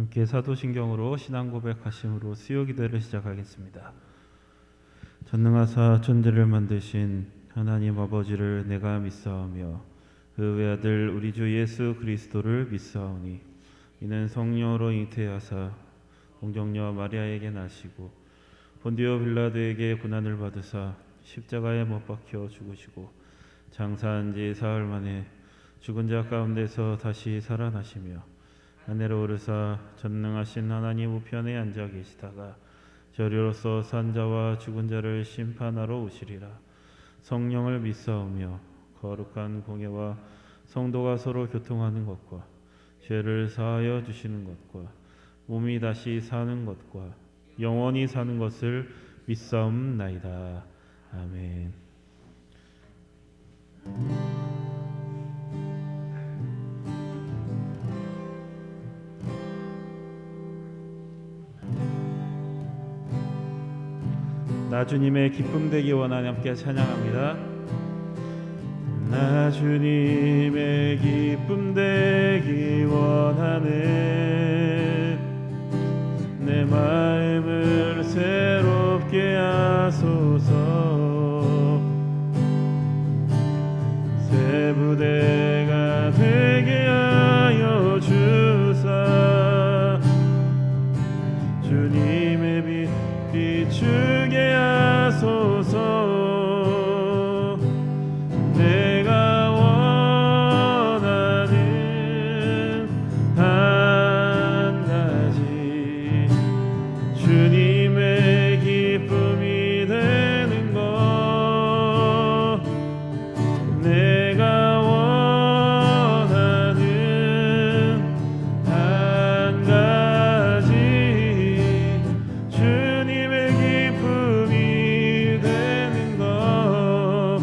함께 사도신경으로 신앙 고백하심으로 수요 기도를 시작하겠습니다. 전능하사 천지를 만드신 하나님 아버지를 내가 믿사오며 그 외아들 우리 주 예수 그리스도를 믿사오니 이는 성령으로 잉태하사 동정녀 마리아에게 나시고 본디오 빌라도에게 고난을 받으사 십자가에 못 박혀 죽으시고 장사한 지 사흘 만에 죽은 자 가운데서 다시 살아나시며 하늘로 오르사 전능하신 하나님 우편에 앉아 계시다가 저리로서 산 자와 죽은 자를 심판하러 오시리라. 성령을 믿사오며 거룩한 공예와 성도가 서로 교통하는 것과 죄를 사하여 주시는 것과 몸이 다시 사는 것과 영원히 사는 것을 믿사옵나이다. 아멘. 나 주님의 기쁨 되기 원하니 함께 찬양합니다. 나 주님의 기쁨 되기 원하는 내 마음을 새롭게 하소서. 새 부대가 되게 하여 주사 주님의 빛 비추게 하소서. 내가 원하는 한 가지 주님의 기쁨이 되는 것. 내가 원하는 한 가지 주님의 기쁨이 되는 것.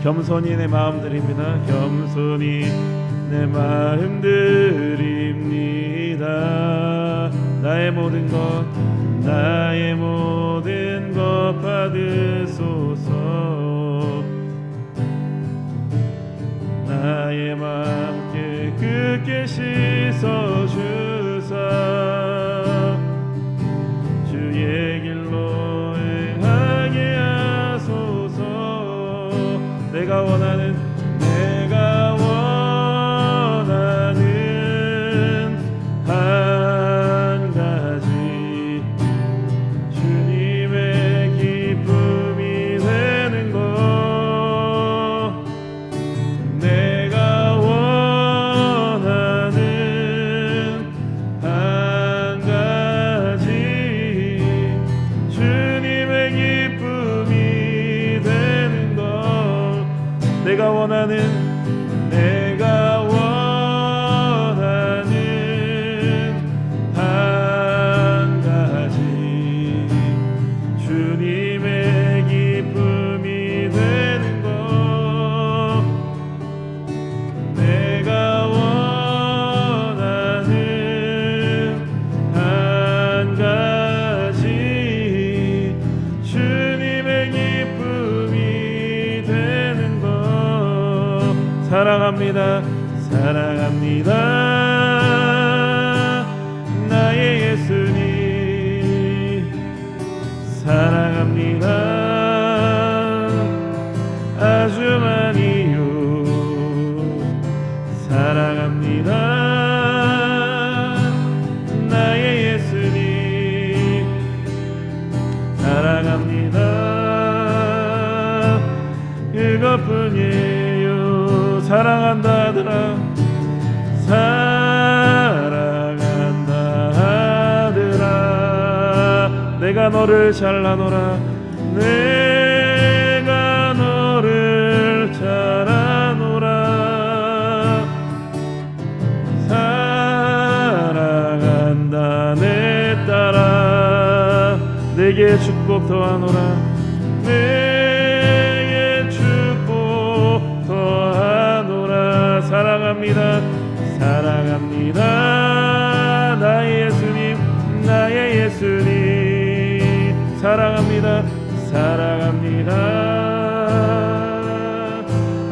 겸손히 내 마음 드립니다. 겸손히 내 마음 드립니다. 나의 모든 것 나의 모든 것 받으소서. 나의 맘 깨끗게 씻어주사 주의 길로 행하게 하소서. 내가 원하는 한 가지 주님의 기쁨이 되는 것. 내가 원하는 한 가지 주님의 기쁨이 되는 것. 내가 원하는 한 가지 주님의 기쁨이 되는 것. 내가 원하는 한 가지 주님의 기쁨이 되는 것. 사랑합니다. 사랑합니다. 나의 예수님 사랑합니다. 아주 많이요 사랑합니다. 나의 예수님 사랑합니다. 그것뿐이에요. 사랑한다 하더라. 사랑한다 하더라. 내가 너를 잘라노라. 내가 너를 잘하노라. 사랑한다 내 딸아. 내게 축복 더하노라. 내게 축복 더하노라. 사랑합니다. 사랑합니다. 나의 예수님 나의 예수님 사랑합니다. 사랑합니다.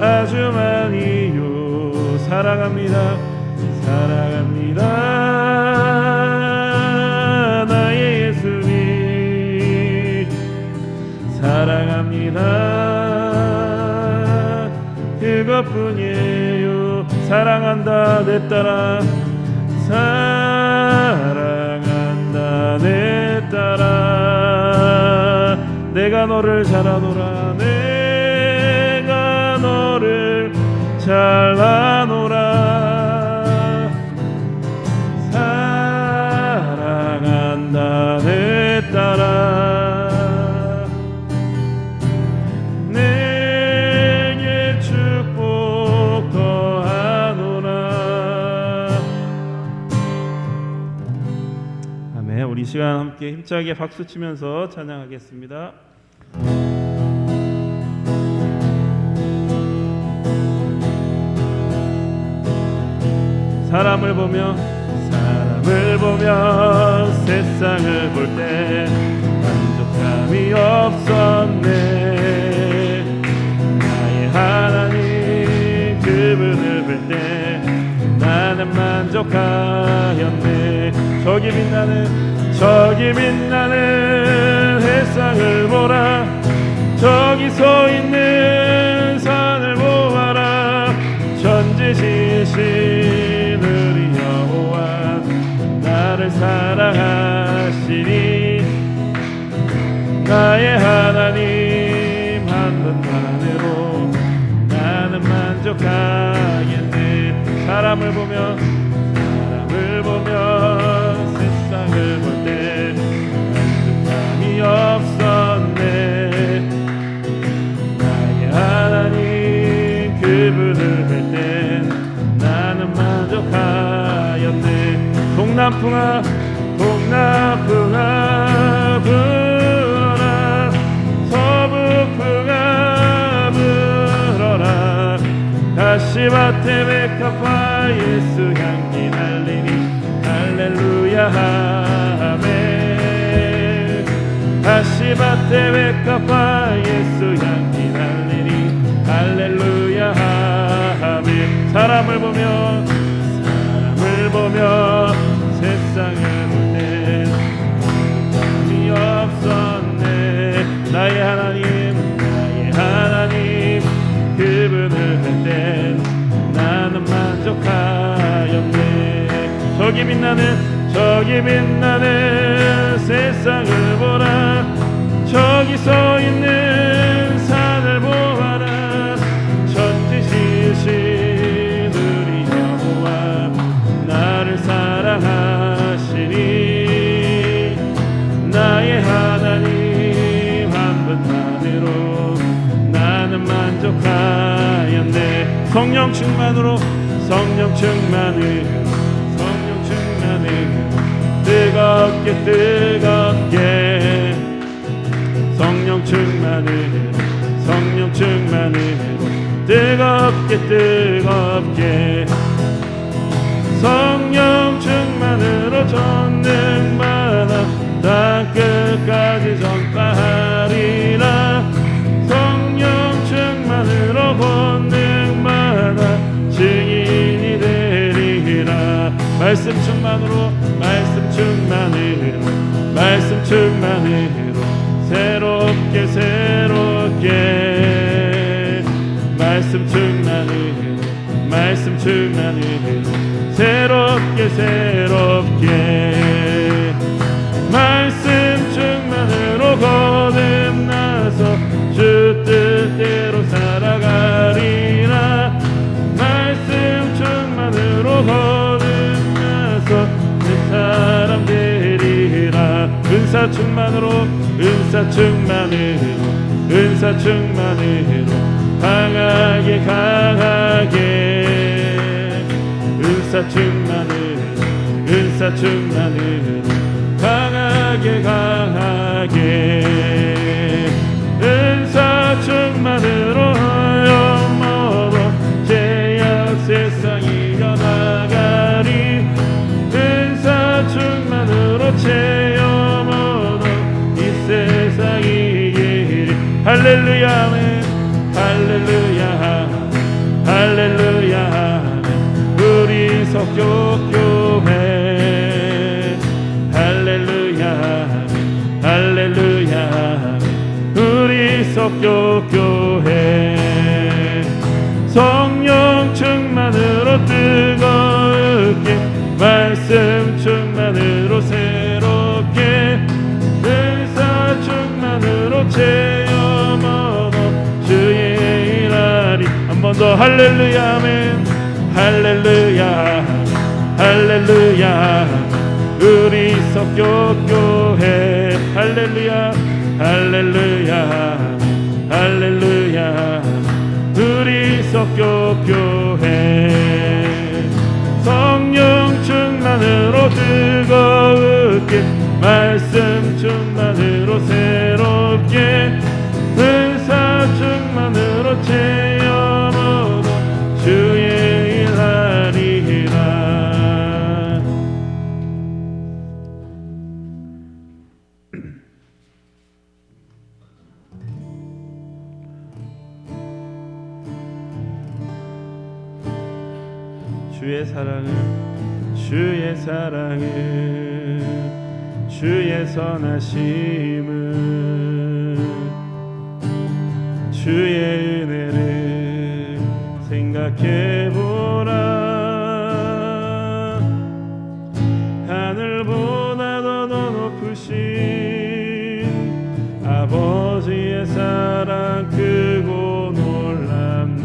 아주 많이요 사랑합니다. 사랑합니다. 사랑합니다. 그것뿐이에요. 사랑한다 내 딸아, 사랑한다 내 딸아. 내가 너를 잘하노라, 내가 너를 잘하노라. 사랑한다 내 딸아. 내게 축복 더하노라. 아멘. 우리 이 시간 함께 힘차게 박수치면서 찬양하겠습니다. 사람을 보며 세상을 볼 때 만족함이 없었네. 나의 하나님 그분을 볼 때 나는 만족하였네. 저기 빛나는 햇상을 보라. 저기 서 있는 산을 보아라. 전지시신 우리 여호와 나를 사랑하시니 나의 하나님 한 분만으로 나는 만족하겠네. 사람을 보며 세상을 볼 때 만족함이 없었네. 나의 하나님 그분을 볼 때 나는 만족하였네. 동남풍아 불어라. 서북풍아 불어라. 가시밭에 백합화 예수 향기 날리니 할렐루야 아멘. 가시밭에 백합화 예수 향기 날리니 할렐루야 아멘. 사람을 보며 세상을 볼 때 감이 없었네. 나의 하나님 그분을 볼 때 나는 만족하였네. 저기 빛나는 세상을 보라. 저기 서 있는 산을 보아라. 전지시신 우리 여호와 나를 사랑하시니 나의 하나님 한 분만으로 나는 만족하였네. 성령 충만으로 뜨겁게 성령 충만으로 뜨겁게 성령 충만으로 전능받아 땅끝까지 전파하리라. 성령 충만으로 권능받아 증인이 되리라. 말씀 충만으로 새롭게 말씀 충만으로 새롭게 말씀 충만으로 거듭나서 주 뜻대로 살아가리라. 말씀 충만으로 거듭나서 내 사람 되리라. 은사 충만으로 강하게 은사 충만으로 강하게 은사 충만으로 영모로 제약 세상이 이겨나가리. 은사 충만으로 체험으로 이 세상이 이기리. 할렐루야 아멘. 할렐루야 아멘. 우리 석교교회 할렐루야 아멘. 우리 석교 교회 성령 충만으로 뜨겁게 말씀 충만으로 새롭게 은사 충만으로 체험 얻어 주의 일하리. 한 번 더 할렐루야 아멘. 할렐루야 할렐루야 우리 석교교회 할렐루야 할렐루야 할렐루야 우리 석교교회 성령 충만으로 뜨겁게 말씀 충만으로 새롭게 은사 충만으로 체험 얻어 주의 일하리라. 주의 사랑을 주의 선하심을 주의 은혜를 생각해보라. 하늘보다 더 높으신 아버지의 사랑 크고 놀랍네.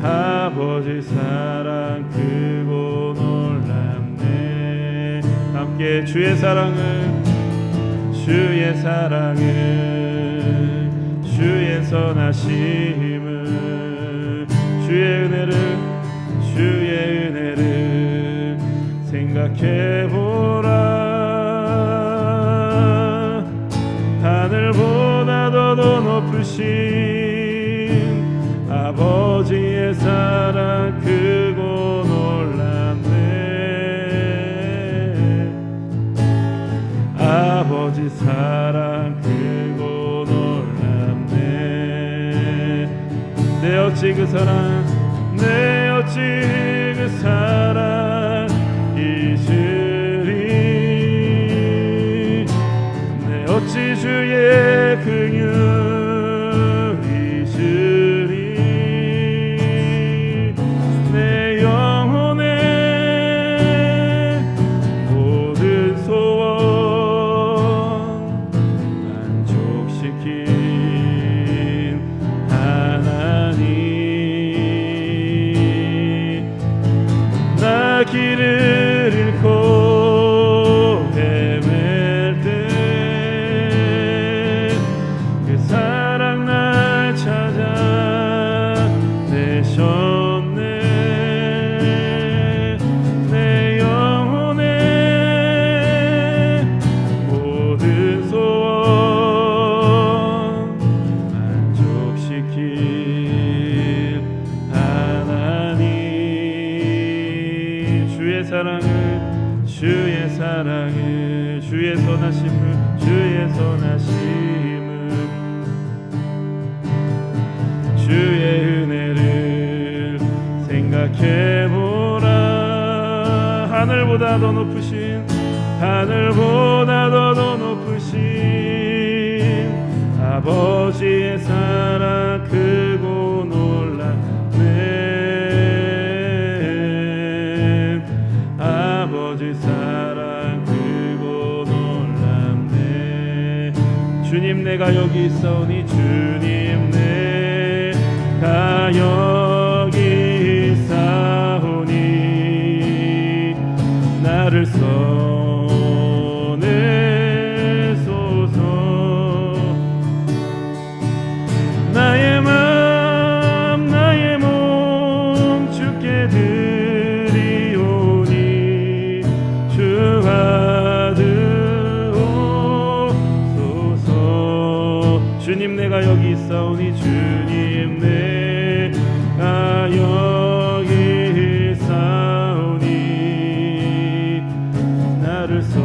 아버지 사랑 크고 놀랍네. 함께 주의 사랑을 주의 선하심을 주의 은혜를 생각해보라. 하늘보다 더 높으신 아버지의 사랑 크고 놀랍네. 아버지 사랑 크고 놀랍네. 내 어찌 그 사랑 잊으리. 내 어찌 주의 긍휼 잊으리. 내 영혼의 모든 소원 만족시킨 하나님. 나 길을 잃고 헤맬 때 그 사랑 날 찾아 내셨네. 내 영혼의 모든 소원 만족시킬 하나님. 주의 사랑을 주의 선하심을 주의 은혜를 생각해보라. 하늘보다 더 높으신 아버지의 사랑 크고 놀랍네. 아버지 사랑 크고 놀랍네. 주님 내가 여기 있사오니 주님 내가 여기 있사오니 나를 써내소서. 나의 맘 나의 몸 주께 드리오니 주 받으옵소서. 주님 내가 여기 있사오니 주님 내가 여기 있사오니 나를 써주소서.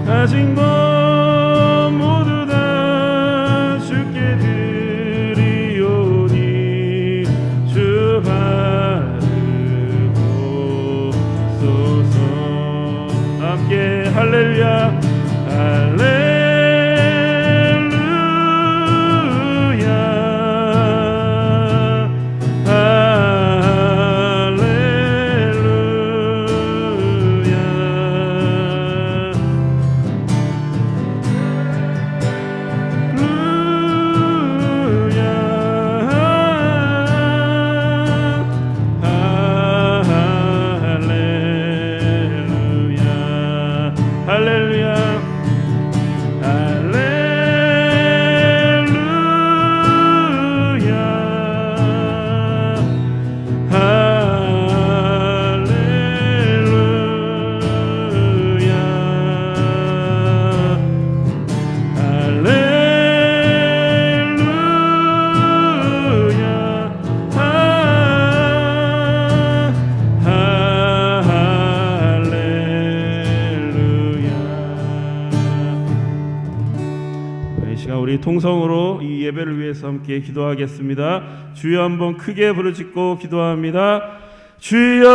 가진 것 모두 다 주께 드리오니 주 받으옵소서. 할렐루야 통성으로 이 예배를 위해서 함께 기도하겠습니다. 주여 한번 크게 부르짖고 기도합니다. 주여.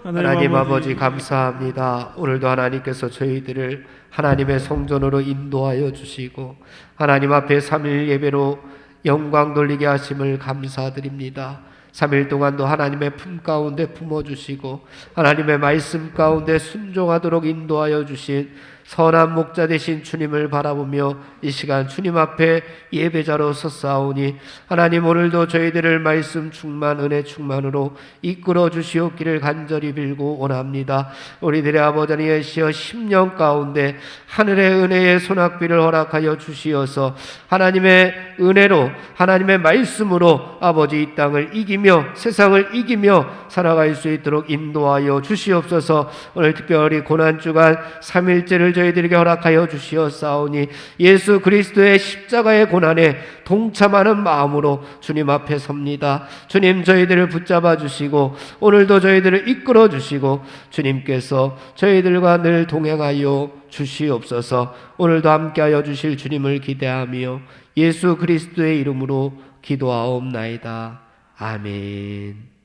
하나님 아버지 감사합니다. 오늘도 하나님께서 저희들을 하나님의 성전으로 인도하여 주시고 하나님 앞에 3일 예배로 영광 돌리게 하심을 감사드립니다. 3일 동안도 하나님의 품 가운데 품어주시고 하나님의 말씀 가운데 순종하도록 인도하여 주신 선한 목자 되신 주님을 바라보며 이 시간 주님 앞에 예배자로 섰사오니 하나님 오늘도 저희들을 말씀 충만 은혜 충만으로 이끌어 주시옵기를 간절히 빌고 원합니다. 우리들의 아버지 예시여 10년 가운데 하늘의 은혜의 소낙비를 허락하여 주시어서 하나님의 은혜로 하나님의 말씀으로 아버지 이 땅을 이기며 세상을 이기며 살아갈 수 있도록 인도하여 주시옵소서. 오늘 특별히 고난주간 3일째를 저희들에게 허락하여 주시었사오니 예수 그리스도의 십자가의 고난에 동참하는 마음으로 주님 앞에 섭니다. 주님 저희들을 붙잡아 주시고 오늘도 저희들을 이끌어 주시고 주님께서 저희들과 늘 동행하여 주시옵소서. 오늘도 함께하여 주실 주님을 기대하며 예수 그리스도의 이름으로 기도하옵나이다. 아멘.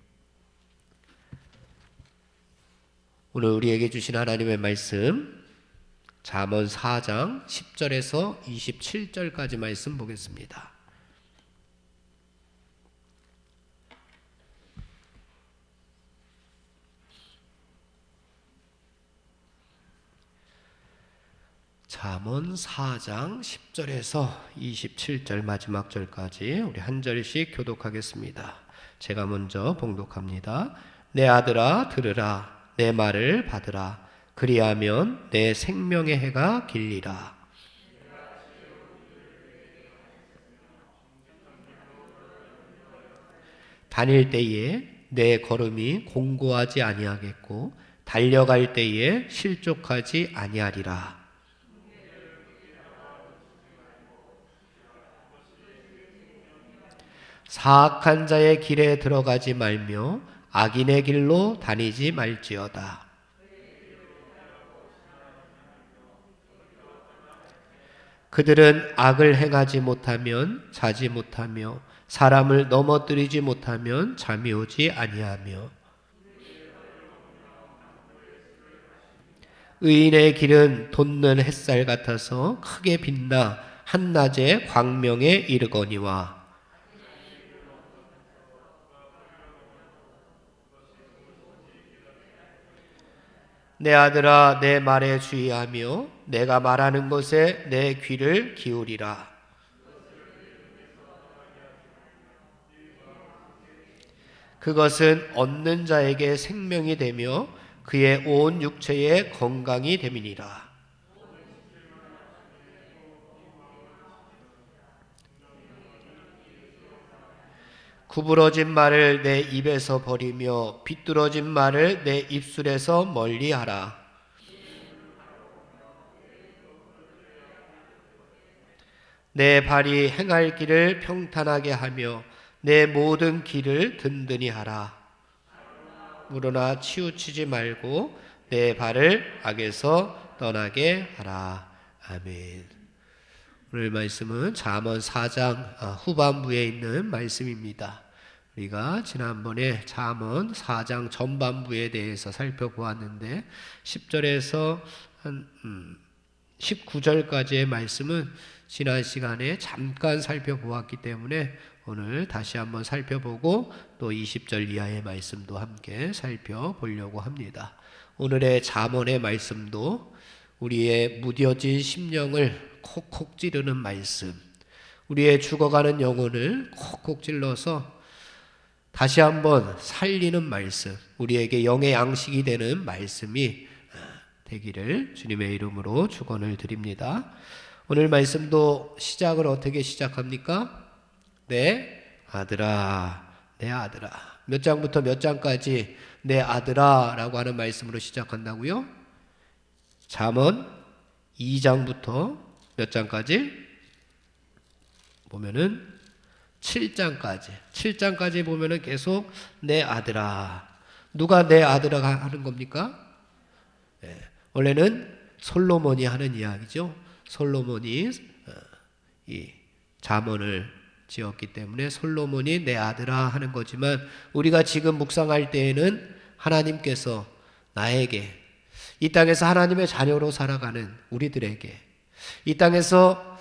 오늘 우리에게 주신 하나님의 말씀 잠언 4장 10절에서 27절까지 말씀 보겠습니다. 잠언 4장 10절에서 27절 마지막 절까지 우리 한 절씩 교독하겠습니다. 제가 먼저 봉독합니다. 내 아들아 들으라, 내 말을 받으라. 그리하면 내 생명의 해가 길리라. 다닐 때에 내 걸음이 공고하지 아니하겠고 달려갈 때에 실족하지 아니하리라. 사악한 자의 길에 들어가지 말며 악인의 길로 다니지 말지어다. 그들은 악을 행하지 못하면 자지 못하며 사람을 넘어뜨리지 못하면 잠이 오지 아니하며 의인의 길은 돋는 햇살 같아서 크게 빛나 한낮에 광명에 이르거니와 내 아들아 내 말에 주의하며 내가 말하는 것에 내 귀를 기울이라. 그것은 얻는 자에게 생명이 되며 그의 온 육체에 건강이 됨이니라. 구부러진 말을 내 입에서 버리며 비뚤어진 말을 내 입술에서 멀리하라. 내 발이 행할 길을 평탄하게 하며 내 모든 길을 든든히 하라. 물러나 치우치지 말고 내 발을 악에서 떠나게 하라. 아멘. 오늘 말씀은 잠언 4장 후반부에 있는 말씀입니다. 우리가 지난번에 잠언 4장 전반부에 대해서 살펴보았는데 10절에서 한 19절까지의 말씀은 지난 시간에 잠깐 살펴보았기 때문에 오늘 다시 한번 살펴보고 또 20절 이하의 말씀도 함께 살펴보려고 합니다. 오늘의 잠언의 말씀도 우리의 무뎌진 심령을 콕콕 찌르는 말씀, 우리의 죽어가는 영혼을 콕콕 찔러서 다시 한번 살리는 말씀, 우리에게 영의 양식이 되는 말씀이 되기를 주님의 이름으로 축원을 드립니다. 오늘 말씀도 시작을 어떻게 시작합니까? 내 아들아, 내 아들아. 몇 장부터 몇 장까지 내 아들아 라고 하는 말씀으로 시작한다고요? 잠언 2장부터 몇 장까지? 보면은 7장까지 보면은 계속 내 아들아. 누가 내 아들아 하는 겁니까? 원래는 솔로몬이 하는 이야기죠. 솔로몬이 이 잠언을 지었기 때문에 솔로몬이 내 아들아 하는 거지만 우리가 지금 묵상할 때에는 하나님께서 나에게 이 땅에서 하나님의 자녀로 살아가는 우리들에게 이 땅에서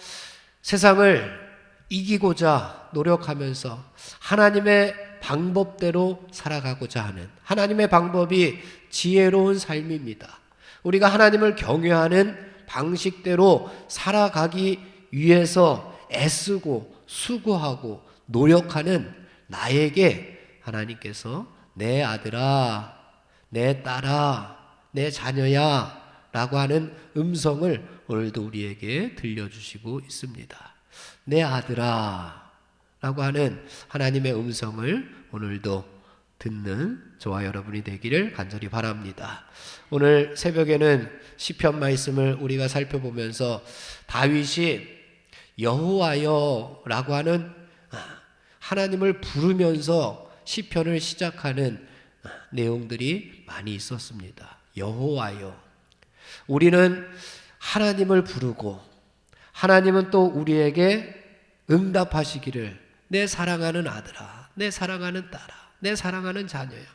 세상을 이기고자 노력하면서 하나님의 방법대로 살아가고자 하는 하나님의 방법이 지혜로운 삶입니다. 우리가 하나님을 경외하는 방식대로 살아가기 위해서 애쓰고 수고하고 노력하는 나에게 하나님께서 내 아들아, 내 딸아, 내 자녀야 라고 하는 음성을 오늘도 우리에게 들려주시고 있습니다. 내 아들아 라고 하는 하나님의 음성을 오늘도 듣는 저와 여러분이 되기를 간절히 바랍니다. 오늘 새벽에는 시편 말씀을 우리가 살펴보면서 다윗이 여호와여 라고 하는 하나님을 부르면서 시편을 시작하는 내용들이 많이 있었습니다. 여호와여. 우리는 하나님을 부르고 하나님은 또 우리에게 응답하시기를 내 사랑하는 아들아, 내 사랑하는 딸아, 내 사랑하는 자녀야.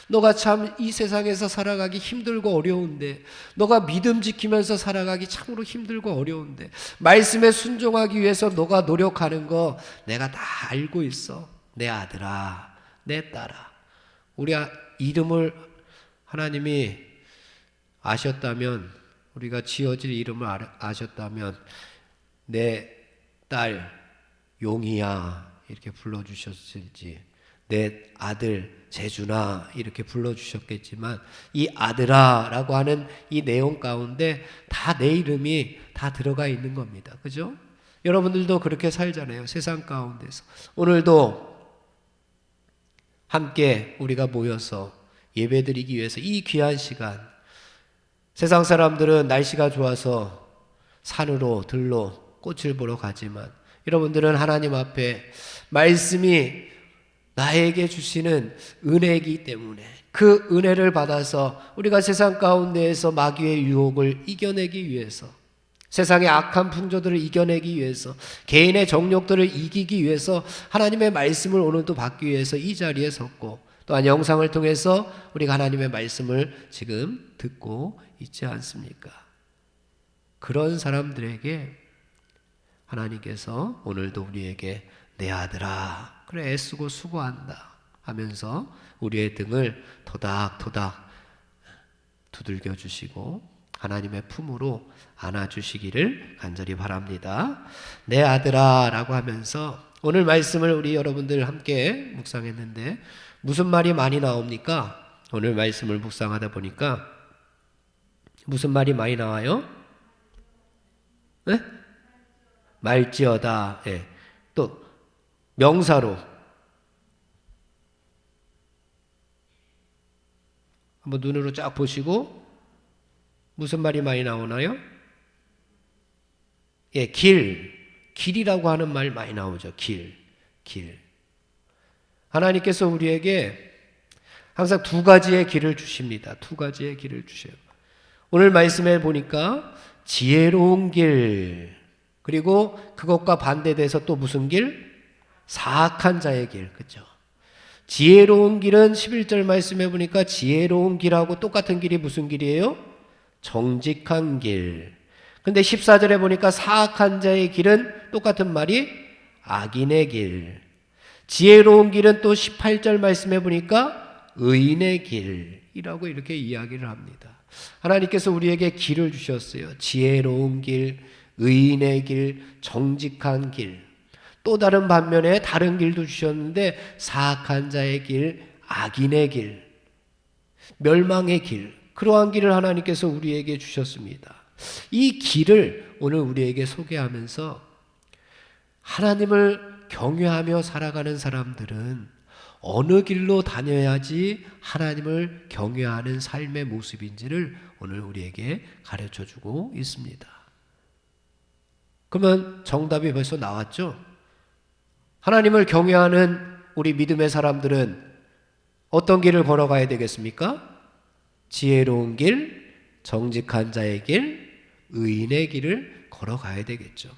너가 참 이 세상에서 살아가기 힘들고 어려운데, 너가 믿음 지키면서 살아가기 참으로 힘들고 어려운데, 말씀에 순종하기 위해서 너가 노력하는 거 내가 다 알고 있어. 내 아들아, 내 딸아. 우리 이름을 하나님이 아셨다면, 우리가 지어질 이름을 아셨다면 내 딸 용이야 이렇게 불러주셨을지, 내 아들 재준아 이렇게 불러주셨겠지만 이 아들아 라고 하는 이 내용 가운데 다 내 이름이 다 들어가 있는 겁니다. 그죠? 여러분들도 그렇게 살잖아요. 세상 가운데서. 오늘도 함께 우리가 모여서 예배드리기 위해서 이 귀한 시간, 세상 사람들은 날씨가 좋아서 산으로 들로 꽃을 보러 가지만 여러분들은 하나님 앞에 말씀이 나에게 주시는 은혜이기 때문에 그 은혜를 받아서 우리가 세상 가운데에서 마귀의 유혹을 이겨내기 위해서, 세상의 악한 풍조들을 이겨내기 위해서, 개인의 정욕들을 이기기 위해서 하나님의 말씀을 오늘도 받기 위해서 이 자리에 섰고, 또한 영상을 통해서 우리가 하나님의 말씀을 지금 듣고 있지 않습니까? 그런 사람들에게 하나님께서 오늘도 우리에게 내 아들아, 그래 애쓰고 수고한다 하면서 우리의 등을 토닥토닥 두들겨 주시고 하나님의 품으로 안아주시기를 간절히 바랍니다. 내 아들아 라고 하면서 오늘 말씀을 우리 여러분들 함께 묵상했는데 무슨 말이 많이 나옵니까? 오늘 말씀을 묵상하다 보니까 무슨 말이 많이 나와요? 네? 말지어다. 예. 또 명사로 한번 눈으로 쫙 보시고 무슨 말이 많이 나오나요? 예, 길이라고 하는 말 많이 나오죠. 길. 하나님께서 우리에게 항상 두 가지의 길을 주십니다. 두 가지의 길을 주셔요. 오늘 말씀에 보니까 지혜로운 길, 그리고 그것과 반대돼서 또 무슨 길? 사악한 자의 길. 그렇죠? 지혜로운 길은 11절 말씀해 보니까 지혜로운 길하고 똑같은 길이 무슨 길이에요? 정직한 길. 근데 14절에 보니까 사악한 자의 길은 똑같은 말이 악인의 길. 지혜로운 길은 또 18절 말씀해 보니까 의인의 길이라고 이렇게 이야기를 합니다. 하나님께서 우리에게 길을 주셨어요. 지혜로운 길, 의인의 길, 정직한 길. 또 다른 반면에 다른 길도 주셨는데 사악한 자의 길, 악인의 길, 멸망의 길, 그러한 길을 하나님께서 우리에게 주셨습니다. 이 길을 오늘 우리에게 소개하면서 하나님을 경외하며 살아가는 사람들은 어느 길로 다녀야지 하나님을 경외하는 삶의 모습인지를 오늘 우리에게 가르쳐주고 있습니다. 그러면 정답이 벌써 나왔죠? 하나님을 경외하는 우리 믿음의 사람들은 어떤 길을 걸어가야 되겠습니까? 지혜로운 길, 정직한 자의 길, 의인의 길을 걸어가야 되겠죠.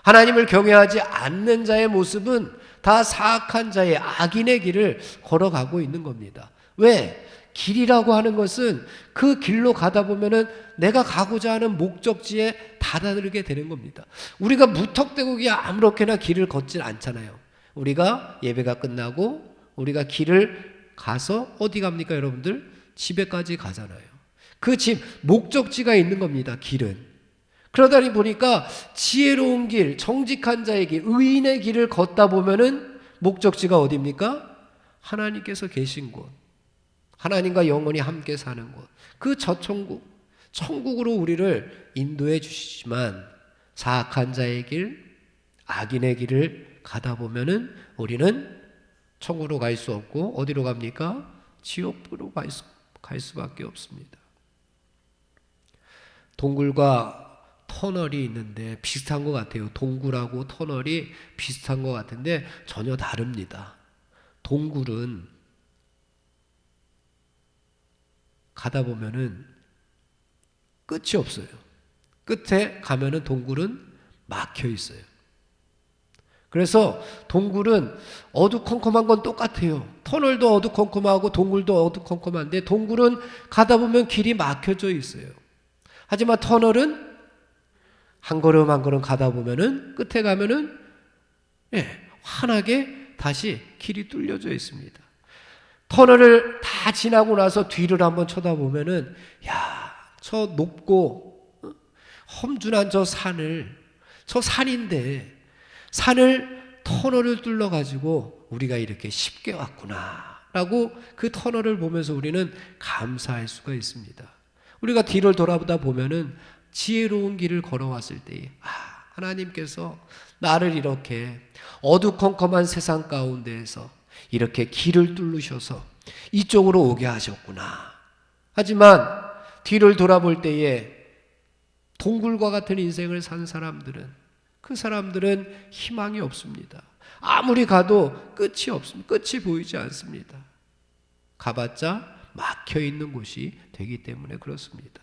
하나님을 경외하지 않는 자의 모습은 다 사악한 자의 악인의 길을 걸어가고 있는 겁니다. 왜? 길이라고 하는 것은 그 길로 가다 보면은 내가 가고자 하는 목적지에 다다르게 되는 겁니다. 우리가 무턱대고 그냥 아무렇게나 길을 걷질 않잖아요. 우리가 예배가 끝나고 우리가 길을 가서 어디 갑니까, 여러분들? 집에까지 가잖아요. 그 집, 목적지가 있는 겁니다, 길은. 그러다 보니까 지혜로운 길, 정직한 자의 길, 의인의 길을 걷다 보면은 목적지가 어디입니까? 하나님께서 계신 곳, 하나님과 영원히 함께 사는 곳, 그 저천국, 천국으로 우리를 인도해 주시지만 사악한 자의 길, 악인의 길을 가다 보면은 우리는 천국으로 갈 수 없고 어디로 갑니까? 지옥으로 갈 수밖에 없습니다. 동굴과 터널이 있는데 비슷한 것 같아요. 동굴하고 터널이 비슷한 것 같은데 전혀 다릅니다. 동굴은 가다 보면은 끝이 없어요. 끝에 가면은 동굴은 막혀 있어요. 그래서 동굴은 어두컴컴한 건 똑같아요. 터널도 어두컴컴하고 동굴도 어두컴컴한데 동굴은 가다 보면 길이 막혀져 있어요. 하지만 터널은 한 걸음 한 걸음 가다 보면은 끝에 가면은 환하게 다시 길이 뚫려져 있습니다. 터널을 다 지나고 나서 뒤를 한번 쳐다보면은 저 높고 험준한 저 산인데 산을 터널을 뚫어가지고 우리가 이렇게 쉽게 왔구나 라고 그 터널을 보면서 우리는 감사할 수가 있습니다. 우리가 뒤를 돌아보다 보면은 지혜로운 길을 걸어왔을 때에 하나님께서 나를 이렇게 어두컴컴한 세상 가운데에서 이렇게 길을 뚫으셔서 이쪽으로 오게 하셨구나. 하지만 뒤를 돌아볼 때에 동굴과 같은 인생을 산 사람들은 그 사람들은 희망이 없습니다. 아무리 가도 끝이 없습니다. 끝이 보이지 않습니다. 가봤자 막혀있는 곳이 되기 때문에 그렇습니다.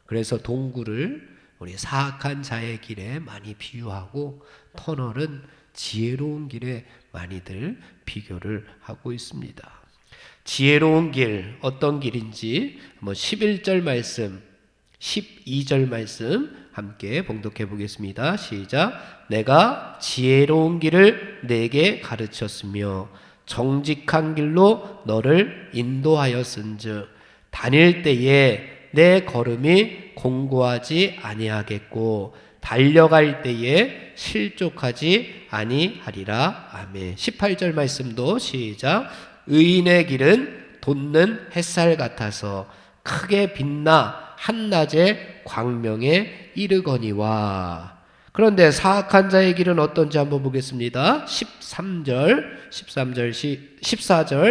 그래서 동굴을 우리 사악한 자의 길에 많이 비유하고 터널은 지혜로운 길에 많이들 비교를 하고 있습니다. 지혜로운 길, 어떤 길인지 11절 말씀, 12절 말씀 함께 봉독해 보겠습니다. 시작. 내가 지혜로운 길을 내게 가르쳤으며 정직한 길로 너를 인도하였은즉 다닐 때에 내 걸음이 공고하지 아니하겠고 달려갈 때에 실족하지 아니하리라. 아멘. 18절 말씀도 시작. 의인의 길은 돋는 햇살 같아서 크게 빛나 한낮의 광명에 이르거니와. 그런데 사악한 자의 길은 어떤지 한번 보겠습니다. 14절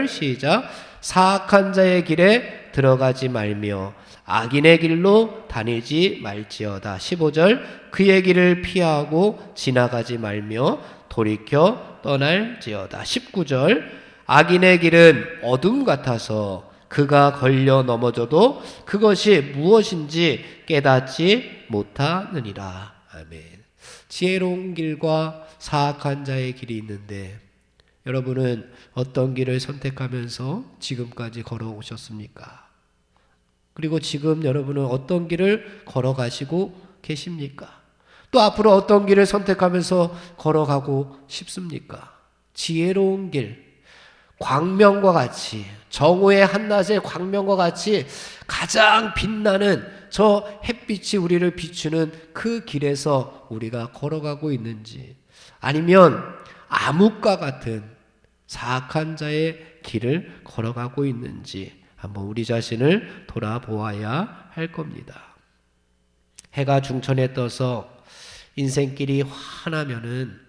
시작. 사악한 자의 길에 들어가지 말며 악인의 길로 다니지 말지어다. 15절 그의 길을 피하고 지나가지 말며 돌이켜 떠날지어다. 19절 악인의 길은 어둠 같아서 그가 걸려 넘어져도 그것이 무엇인지 깨닫지 못하느니라. 아멘. 지혜로운 길과 사악한 자의 길이 있는데 여러분은 어떤 길을 선택하면서 지금까지 걸어오셨습니까? 그리고 지금 여러분은 어떤 길을 걸어가시고 계십니까? 또 앞으로 어떤 길을 선택하면서 걸어가고 싶습니까? 지혜로운 길, 광명과 같이, 정오의 한낮의 광명과 같이 가장 빛나는 저 햇빛이 우리를 비추는 그 길에서 우리가 걸어가고 있는지, 아니면 암흑과 같은 사악한 자의 길을 걸어가고 있는지 한번 우리 자신을 돌아보아야 할 겁니다. 해가 중천에 떠서 인생길이 환하면은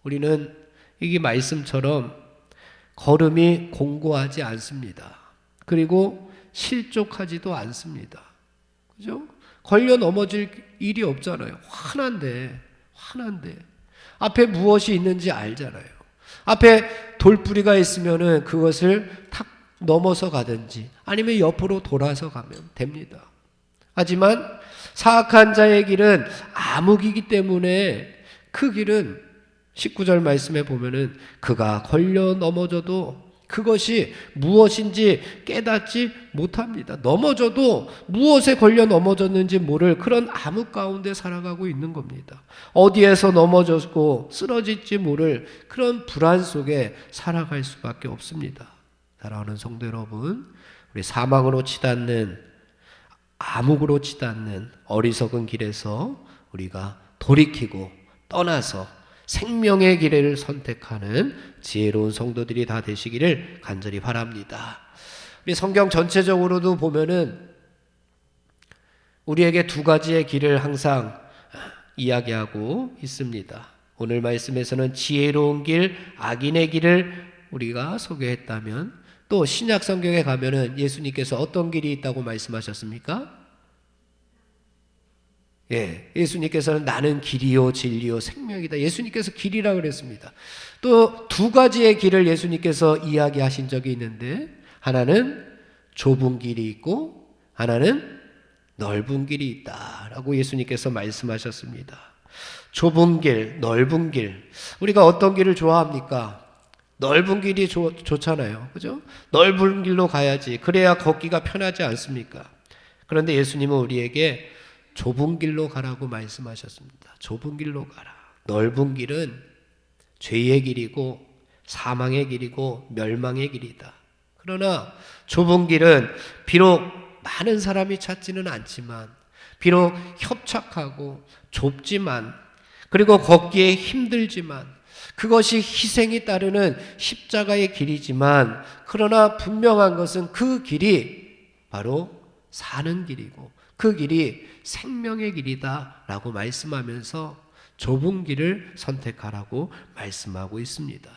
우리는 이게 말씀처럼 걸음이 공고하지 않습니다. 그리고 실족하지도 않습니다. 그죠? 걸려 넘어질 일이 없잖아요. 환한데 앞에 무엇이 있는지 알잖아요. 앞에 돌뿌리가 있으면은 그것을 탁 넘어서 가든지 아니면 옆으로 돌아서 가면 됩니다. 하지만 사악한 자의 길은 암흑이기 때문에 그 길은 19절 말씀에 보면은 그가 걸려 넘어져도 그것이 무엇인지 깨닫지 못합니다. 넘어져도 무엇에 걸려 넘어졌는지 모를 그런 암흑 가운데 살아가고 있는 겁니다. 어디에서 넘어졌고 쓰러질지 모를 그런 불안 속에 살아갈 수밖에 없습니다. 사랑하는 성도 여러분, 우리 사망으로 치닫는, 암흑으로 치닫는 어리석은 길에서 우리가 돌이키고 떠나서 생명의 길을 선택하는 지혜로운 성도들이 다 되시기를 간절히 바랍니다. 우리 성경 전체적으로도 보면은 우리에게 두 가지의 길을 항상 이야기하고 있습니다. 오늘 말씀에서는 지혜로운 길, 악인의 길을 우리가 소개했다면, 또 신약 성경에 가면은 예수님께서 어떤 길이 있다고 말씀하셨습니까? 예수님께서는 나는 길이요 진리요 생명이다. 예수님께서 길이라 그랬습니다. 또 두 가지의 길을 예수님께서 이야기하신 적이 있는데, 하나는 좁은 길이 있고 하나는 넓은 길이 있다라고 예수님께서 말씀하셨습니다. 좁은 길, 넓은 길. 우리가 어떤 길을 좋아합니까? 넓은 길이 좋잖아요. 그죠? 넓은 길로 가야지. 그래야 걷기가 편하지 않습니까? 그런데 예수님은 우리에게 좁은 길로 가라고 말씀하셨습니다. 좁은 길로 가라. 넓은 길은 죄의 길이고 사망의 길이고 멸망의 길이다. 그러나 좁은 길은 비록 많은 사람이 찾지는 않지만, 비록 협착하고 좁지만, 그리고 걷기에 힘들지만, 그것이 희생이 따르는 십자가의 길이지만, 그러나 분명한 것은 그 길이 바로 사는 길이고 그 길이 생명의 길이다 라고 말씀하면서 좁은 길을 선택하라고 말씀하고 있습니다.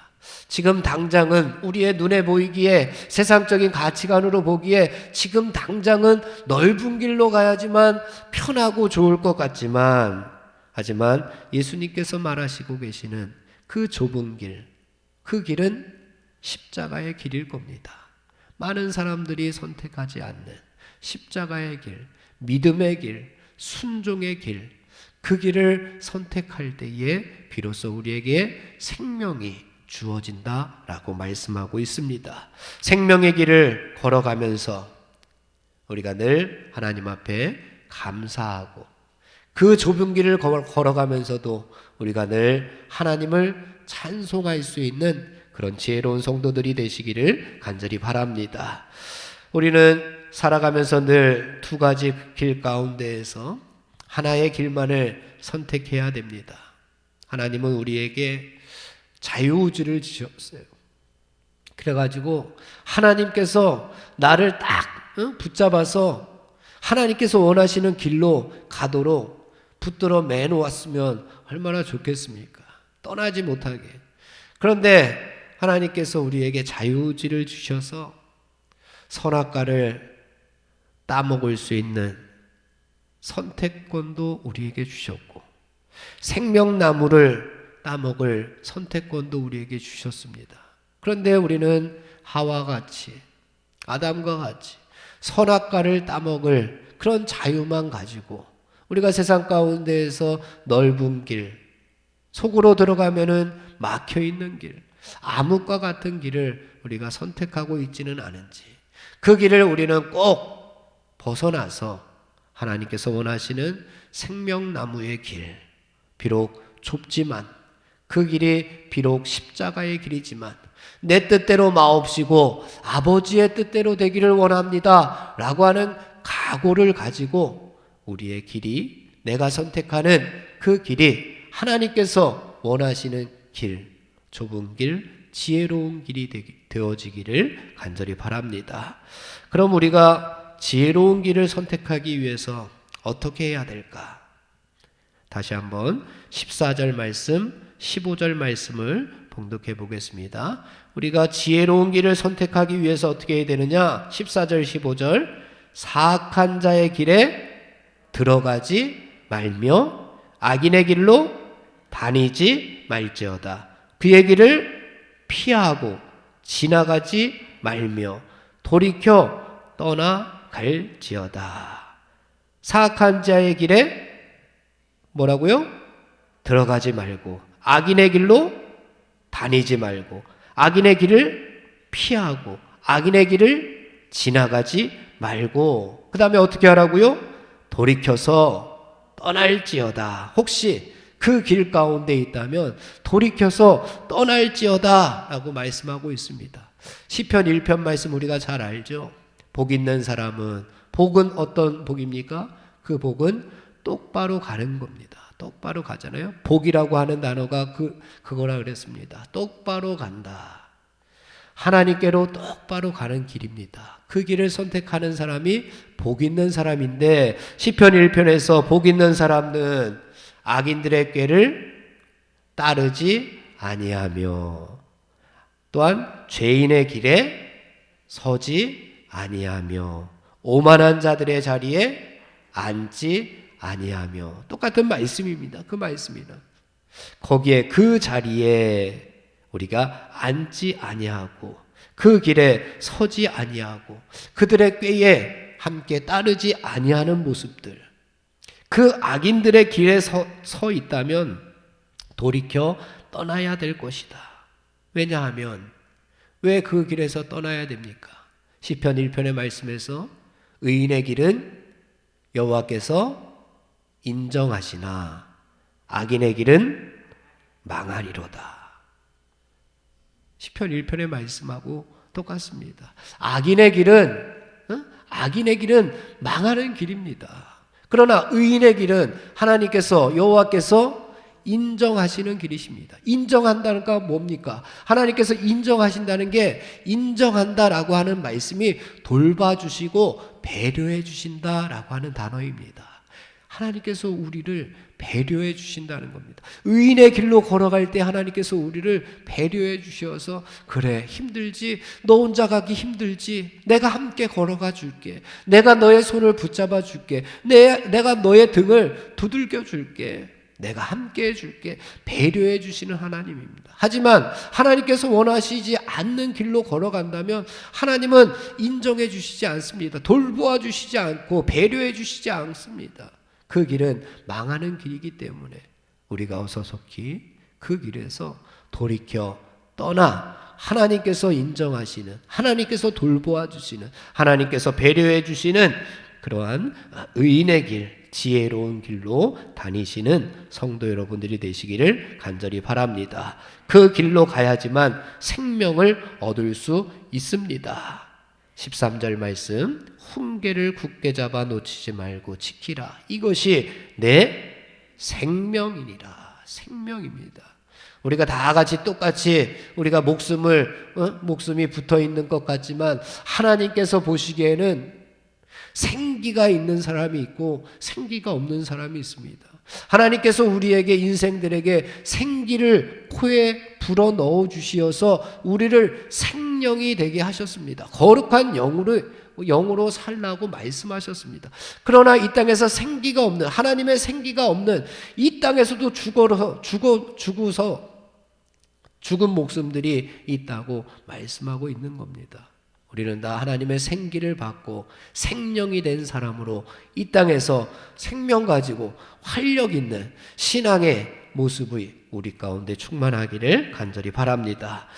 지금 당장은 우리의 눈에 보이기에, 세상적인 가치관으로 보기에 지금 당장은 넓은 길로 가야지만 편하고 좋을 것 같지만, 하지만 예수님께서 말하시고 계시는 그 좁은 길, 그 길은 십자가의 길일 겁니다. 많은 사람들이 선택하지 않는 십자가의 길, 믿음의 길, 순종의 길, 그 길을 선택할 때에 비로소 우리에게 생명이 주어진다라고 말씀하고 있습니다. 생명의 길을 걸어가면서 우리가 늘 하나님 앞에 감사하고, 그 좁은 길을 걸어가면서도 우리가 늘 하나님을 찬송할 수 있는 그런 지혜로운 성도들이 되시기를 간절히 바랍니다. 우리는 살아가면서 늘 두 가지 길 가운데에서 하나의 길만을 선택해야 됩니다. 하나님은 우리에게 자유의지를 주셨어요. 그래가지고 하나님께서 나를 딱 붙잡아서 하나님께서 원하시는 길로 가도록 붙들어 매놓았으면 얼마나 좋겠습니까? 떠나지 못하게. 그런데 하나님께서 우리에게 자유의지를 주셔서 선악과를 따먹을 수 있는 선택권도 우리에게 주셨고, 생명나무를 따먹을 선택권도 우리에게 주셨습니다. 그런데 우리는 하와와 같이, 아담과 같이 선악과를 따먹을 그런 자유만 가지고 우리가 세상 가운데에서 넓은 길, 속으로 들어가면은 막혀 있는 길, 암흑과 같은 길을 우리가 선택하고 있지는 않은지, 그 길을 우리는 꼭 벗어나서 하나님께서 원하시는 생명나무의 길, 비록 좁지만 그 길이 비록 십자가의 길이지만 내 뜻대로 마옵시고 아버지의 뜻대로 되기를 원합니다 라고 하는 각오를 가지고 우리의 길이, 내가 선택하는 그 길이 하나님께서 원하시는 길, 좁은 길, 지혜로운 길이 되어지기를 간절히 바랍니다. 그럼 우리가 지혜로운 길을 선택하기 위해서 어떻게 해야 될까? 다시 한번 14절 말씀, 15절 말씀을 봉독해 보겠습니다. 우리가 지혜로운 길을 선택하기 위해서 어떻게 해야 되느냐? 14절, 15절. 사악한 자의 길에 들어가지 말며 악인의 길로 다니지 말지어다. 그의 길을 피하고 지나가지 말며 돌이켜 떠나갈지어다. 사악한 자의 길에 뭐라고요? 들어가지 말고 악인의 길로 다니지 말고 악인의 길을 피하고 악인의 길을 지나가지 말고 그 다음에 어떻게 하라고요? 돌이켜서 떠날지어다. 혹시 그 길 가운데 있다면 돌이켜서 떠날지어다 라고 말씀하고 있습니다. 시편 1편 말씀 우리가 잘 알죠? 복 있는 사람은, 복은 어떤 복입니까? 그 복은 똑바로 가는 겁니다. 똑바로 가잖아요. 복이라고 하는 단어가 그거라 그랬습니다. 똑바로 간다. 하나님께로 똑바로 가는 길입니다. 그 길을 선택하는 사람이 복 있는 사람인데 시편 1편에서 복 있는 사람은 악인들의 꾀를 따르지 아니하며 또한 죄인의 길에 서지 아니하며 오만한 자들의 자리에 앉지 아니하며 똑같은 말씀입니다. 그 말씀이나 거기에 그 자리에 우리가 앉지 아니하고 그 길에 서지 아니하고 그들의 꾀에 함께 따르지 아니하는 모습들, 그 악인들의 길에 서 있다면 돌이켜 떠나야 될 것이다. 왜냐하면 왜 그 길에서 떠나야 됩니까? 시편 1편의 말씀에서 의인의 길은 여호와께서 인정하시나 악인의 길은 망하리로다. 시편 1편의 말씀하고 똑같습니다. 악인의 길은 망하는 길입니다. 그러나 의인의 길은 하나님께서 여호와께서 인정하시는 길이십니다. 인정한다는 건 뭡니까? 하나님께서 인정하신다는 게 인정한다라고 하는 말씀이 돌봐주시고 배려해 주신다라고 하는 단어입니다. 하나님께서 우리를 배려해 주신다는 겁니다. 의인의 길로 걸어갈 때 하나님께서 우리를 배려해 주셔서 그래 힘들지, 너 혼자 가기 힘들지, 내가 함께 걸어가 줄게, 내가 너의 손을 붙잡아 줄게, 내가 너의 등을 두들겨 줄게, 내가 함께 해줄게, 배려해 주시는 하나님입니다. 하지만 하나님께서 원하시지 않는 길로 걸어간다면 하나님은 인정해 주시지 않습니다. 돌보아 주시지 않고 배려해 주시지 않습니다. 그 길은 망하는 길이기 때문에 우리가 어서속히 그 길에서 돌이켜 떠나 하나님께서 인정하시는, 하나님께서 돌보아 주시는, 하나님께서 배려해 주시는 그러한 의인의 길, 지혜로운 길로 다니시는 성도 여러분들이 되시기를 간절히 바랍니다. 그 길로 가야지만 생명을 얻을 수 있습니다. 13절 말씀, 훈계를 굳게 잡아 놓치지 말고 지키라. 이것이 내 생명이니라. 생명입니다. 우리가 다 같이 똑같이 우리가 목숨이 붙어 있는 것 같지만 하나님께서 보시기에는 생기가 있는 사람이 있고 생기가 없는 사람이 있습니다. 하나님께서 우리에게 인생들에게 생기를 코에 불어 넣어 주시어서 우리를 생명이 되게 하셨습니다. 거룩한 영으로 살라고 말씀하셨습니다. 그러나 이 땅에서 생기가 없는, 하나님의 생기가 없는 이 땅에서도 죽어서 죽은 목숨들이 있다고 말씀하고 있는 겁니다. 우리는 다 하나님의 생기를 받고 생명이 된 사람으로 이 땅에서 생명 가지고 활력 있는 신앙의 모습이 우리 가운데 충만하기를 간절히 바랍니다.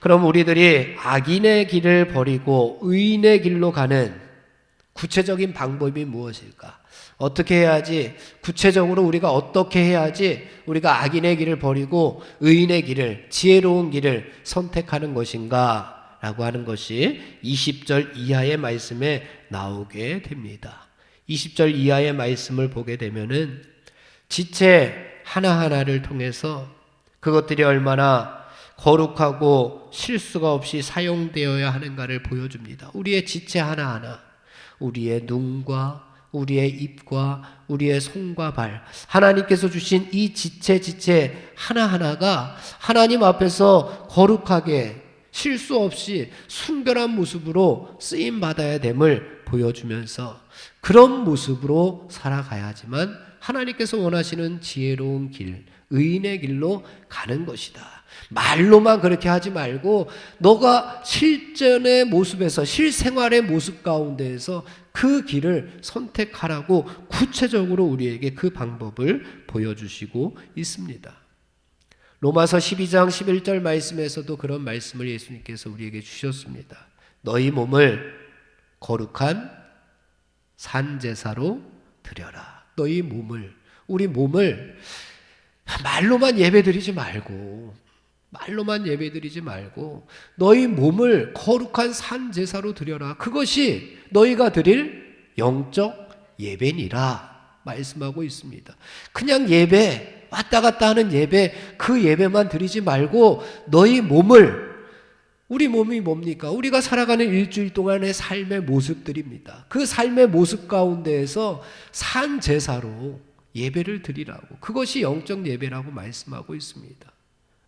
그럼 우리들이 악인의 길을 버리고 의인의 길로 가는 구체적인 방법이 무엇일까? 어떻게 해야지, 구체적으로 우리가 어떻게 해야지 우리가 악인의 길을 버리고 의인의 길을, 지혜로운 길을 선택하는 것인가? 라고 하는 것이 20절 이하의 말씀에 나오게 됩니다. 20절 이하의 말씀을 보게 되면은 지체 하나하나를 통해서 그것들이 얼마나 거룩하고 실수가 없이 사용되어야 하는가를 보여줍니다. 우리의 지체 하나하나, 우리의 눈과 우리의 입과 우리의 손과 발, 하나님께서 주신 이 지체 하나하나가 하나님 앞에서 거룩하게 실수 없이 순결한 모습으로 쓰임받아야 됨을 보여주면서 그런 모습으로 살아가야지만 하나님께서 원하시는 지혜로운 길, 의인의 길로 가는 것이다. 말로만 그렇게 하지 말고 너가 실전의 모습에서, 실생활의 모습 가운데에서 그 길을 선택하라고 구체적으로 우리에게 그 방법을 보여주시고 있습니다. 로마서 12장 11절 말씀에서도 그런 말씀을 예수님께서 우리에게 주셨습니다. 너희 몸을 거룩한 산제사로 드려라. 너희 몸을, 우리 몸을 말로만 예배드리지 말고, 너희 몸을 거룩한 산제사로 드려라. 그것이 너희가 드릴 영적 예배니라 말씀하고 있습니다. 그냥 예배, 왔다 갔다 하는 예배, 그 예배만 드리지 말고 너희 몸을, 우리 몸이 뭡니까? 우리가 살아가는 일주일 동안의 삶의 모습들입니다. 그 삶의 모습 가운데에서 산제사로 예배를 드리라고, 그것이 영적 예배라고 말씀하고 있습니다.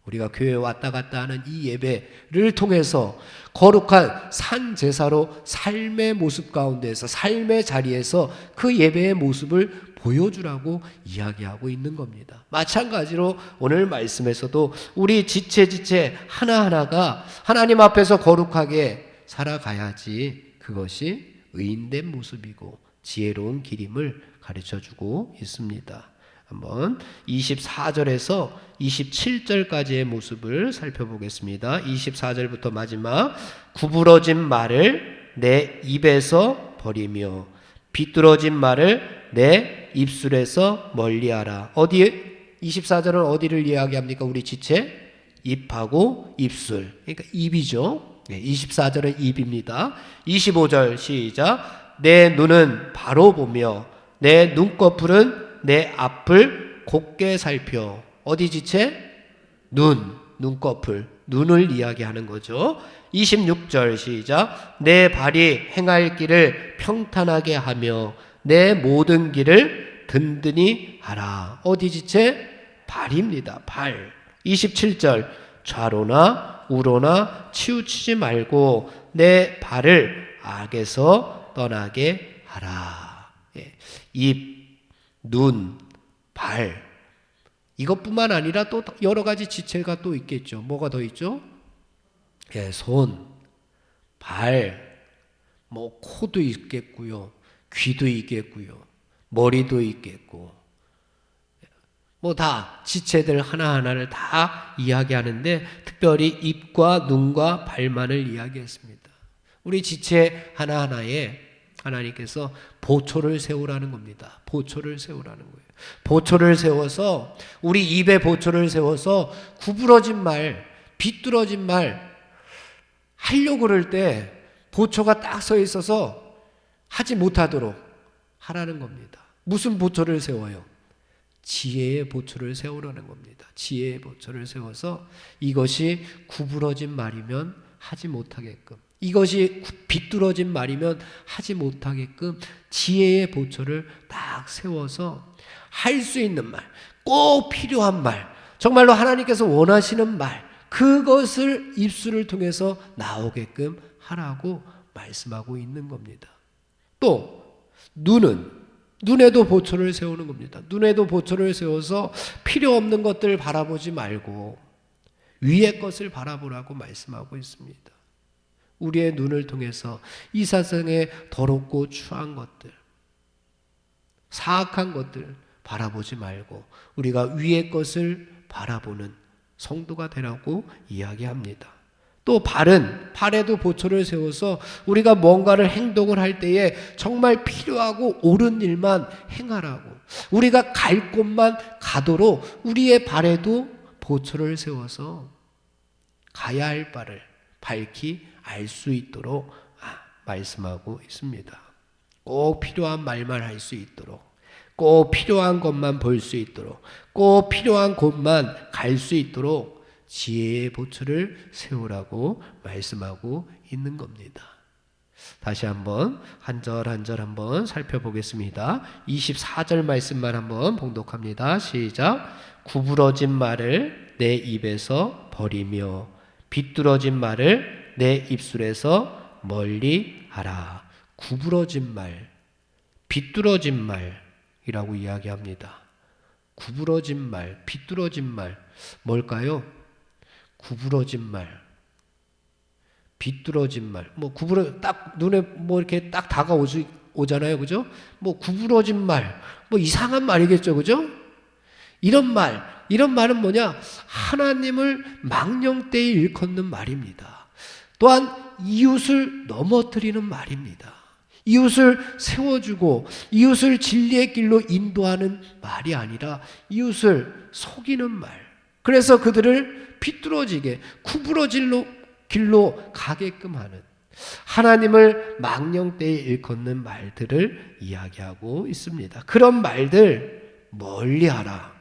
우리가 교회에 왔다 갔다 하는 이 예배를 통해서 거룩한 산제사로 삶의 모습 가운데에서, 삶의 자리에서 그 예배의 모습을 보여주라고 이야기하고 있는 겁니다. 마찬가지로 오늘 말씀에서도 우리 지체 하나하나가 하나님 앞에서 거룩하게 살아가야지 그것이 의인된 모습이고 지혜로운 길임을 가르쳐주고 있습니다. 한번 24절에서 27절까지의 모습을 살펴보겠습니다. 24절부터 마지막, 구부러진 말을 내 입에서 버리며 비뚤어진 말을 내 입술에서 멀리하라. 어디, 24절은 어디를 이야기합니까? 우리 지체, 입하고 입술, 그러니까 입이죠. 24절은 입입니다. 25절 시작. 내 눈은 바로 보며 내 눈꺼풀은 내 앞을 곱게 살펴. 어디 지체? 눈꺼풀, 눈을 이야기하는 거죠. 26절 시작. 내 발이 행할 길을 평탄하게 하며 내 모든 길을 든든히 하라. 어디 지체? 발입니다. 발. 27절 좌로나 우로나 치우치지 말고 내 발을 악에서 떠나게 하라. 입, 눈, 발, 이것뿐만 아니라 또 여러 가지 지체가 또 있겠죠. 뭐가 더 있죠? 손, 발, 코도 있겠고요, 귀도 있겠고요, 머리도 있겠고, 다 지체들 하나하나를 다 이야기하는데 특별히 입과 눈과 발만을 이야기했습니다. 우리 지체 하나하나에 하나님께서 보초를 세우라는 겁니다. 보초를 세우라는 거예요. 보초를 세워서, 우리 입에 보초를 세워서 구부러진 말, 비뚤어진 말 하려고 그럴 때 보초가 딱 서 있어서 하지 못하도록 하라는 겁니다. 무슨 보초를 세워요? 지혜의 보초를 세우라는 겁니다. 지혜의 보초를 세워서 이것이 구부러진 말이면 하지 못하게끔, 이것이 비뚤어진 말이면 하지 못하게끔 지혜의 보초를 딱 세워서 할 수 있는 말, 꼭 필요한 말, 정말로 하나님께서 원하시는 말, 그것을 입술을 통해서 나오게끔 하라고 말씀하고 있는 겁니다. 또 눈에도 보초를 세우는 겁니다. 눈에도 보초를 세워서 필요 없는 것들 바라보지 말고 위의 것을 바라보라고 말씀하고 있습니다. 우리의 눈을 통해서 이 세상의 더럽고 추한 것들, 사악한 것들 바라보지 말고 우리가 위의 것을 바라보는 성도가 되라고 이야기합니다. 또 발에도 보초를 세워서 우리가 뭔가를 행동을 할 때에 정말 필요하고 옳은 일만 행하라고, 우리가 갈 곳만 가도록 우리의 발에도 보초를 세워서 가야 할 바를 밝히 알 수 있도록 말씀하고 있습니다. 꼭 필요한 말만 할 수 있도록, 꼭 필요한 것만 볼 수 있도록, 꼭 필요한 곳만 갈 수 있도록 지혜의 보초를 세우라고 말씀하고 있는 겁니다. 다시 한번 한 절 한 절 한번 살펴보겠습니다. 24절 말씀만 한번 봉독합니다. 시작. 구부러진 말을 내 입에서 버리며 비뚤어진 말을 내 입술에서 멀리 하라. 구부러진 말, 비뚤어진 말이라고 이야기합니다. 구부러진 말, 비뚤어진 말, 뭘까요? 구부러진 말, 비뚤어진 말, 딱 눈에 이렇게 딱 다가오잖아요, 그죠? 구부러진 말, 이상한 말이겠죠, 그죠? 이런 말은 뭐냐? 하나님을 망령되이 일컫는 말입니다. 또한 이웃을 넘어뜨리는 말입니다. 이웃을 세워주고 이웃을 진리의 길로 인도하는 말이 아니라 이웃을 속이는 말. 그래서 그들을 비뚤어지게 구부러질 길로 가게끔 하는, 하나님을 망령되이 일컫는 말들을 이야기하고 있습니다. 그런 말들 멀리하라.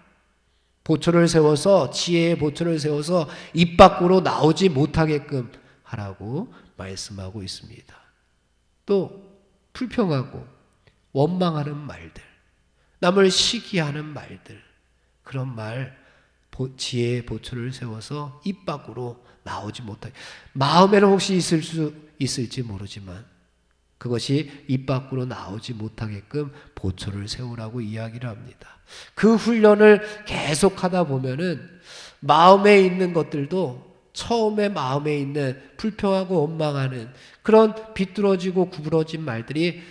보초를 세워서, 지혜의 보초를 세워서 입 밖으로 나오지 못하게끔 하라고 말씀하고 있습니다. 또 불평하고 원망하는 말들, 남을 시기하는 말들, 그런 말 지혜의 보초를 세워서 입 밖으로 나오지 못하게, 마음에는 혹시 있을 수 있을지 모르지만 그것이 입 밖으로 나오지 못하게끔 보초를 세우라고 이야기를 합니다. 그 훈련을 계속하다 보면은 마음에 있는 것들도, 처음에 마음에 있는 불평하고 원망하는 그런 비뚤어지고 구부러진 말들이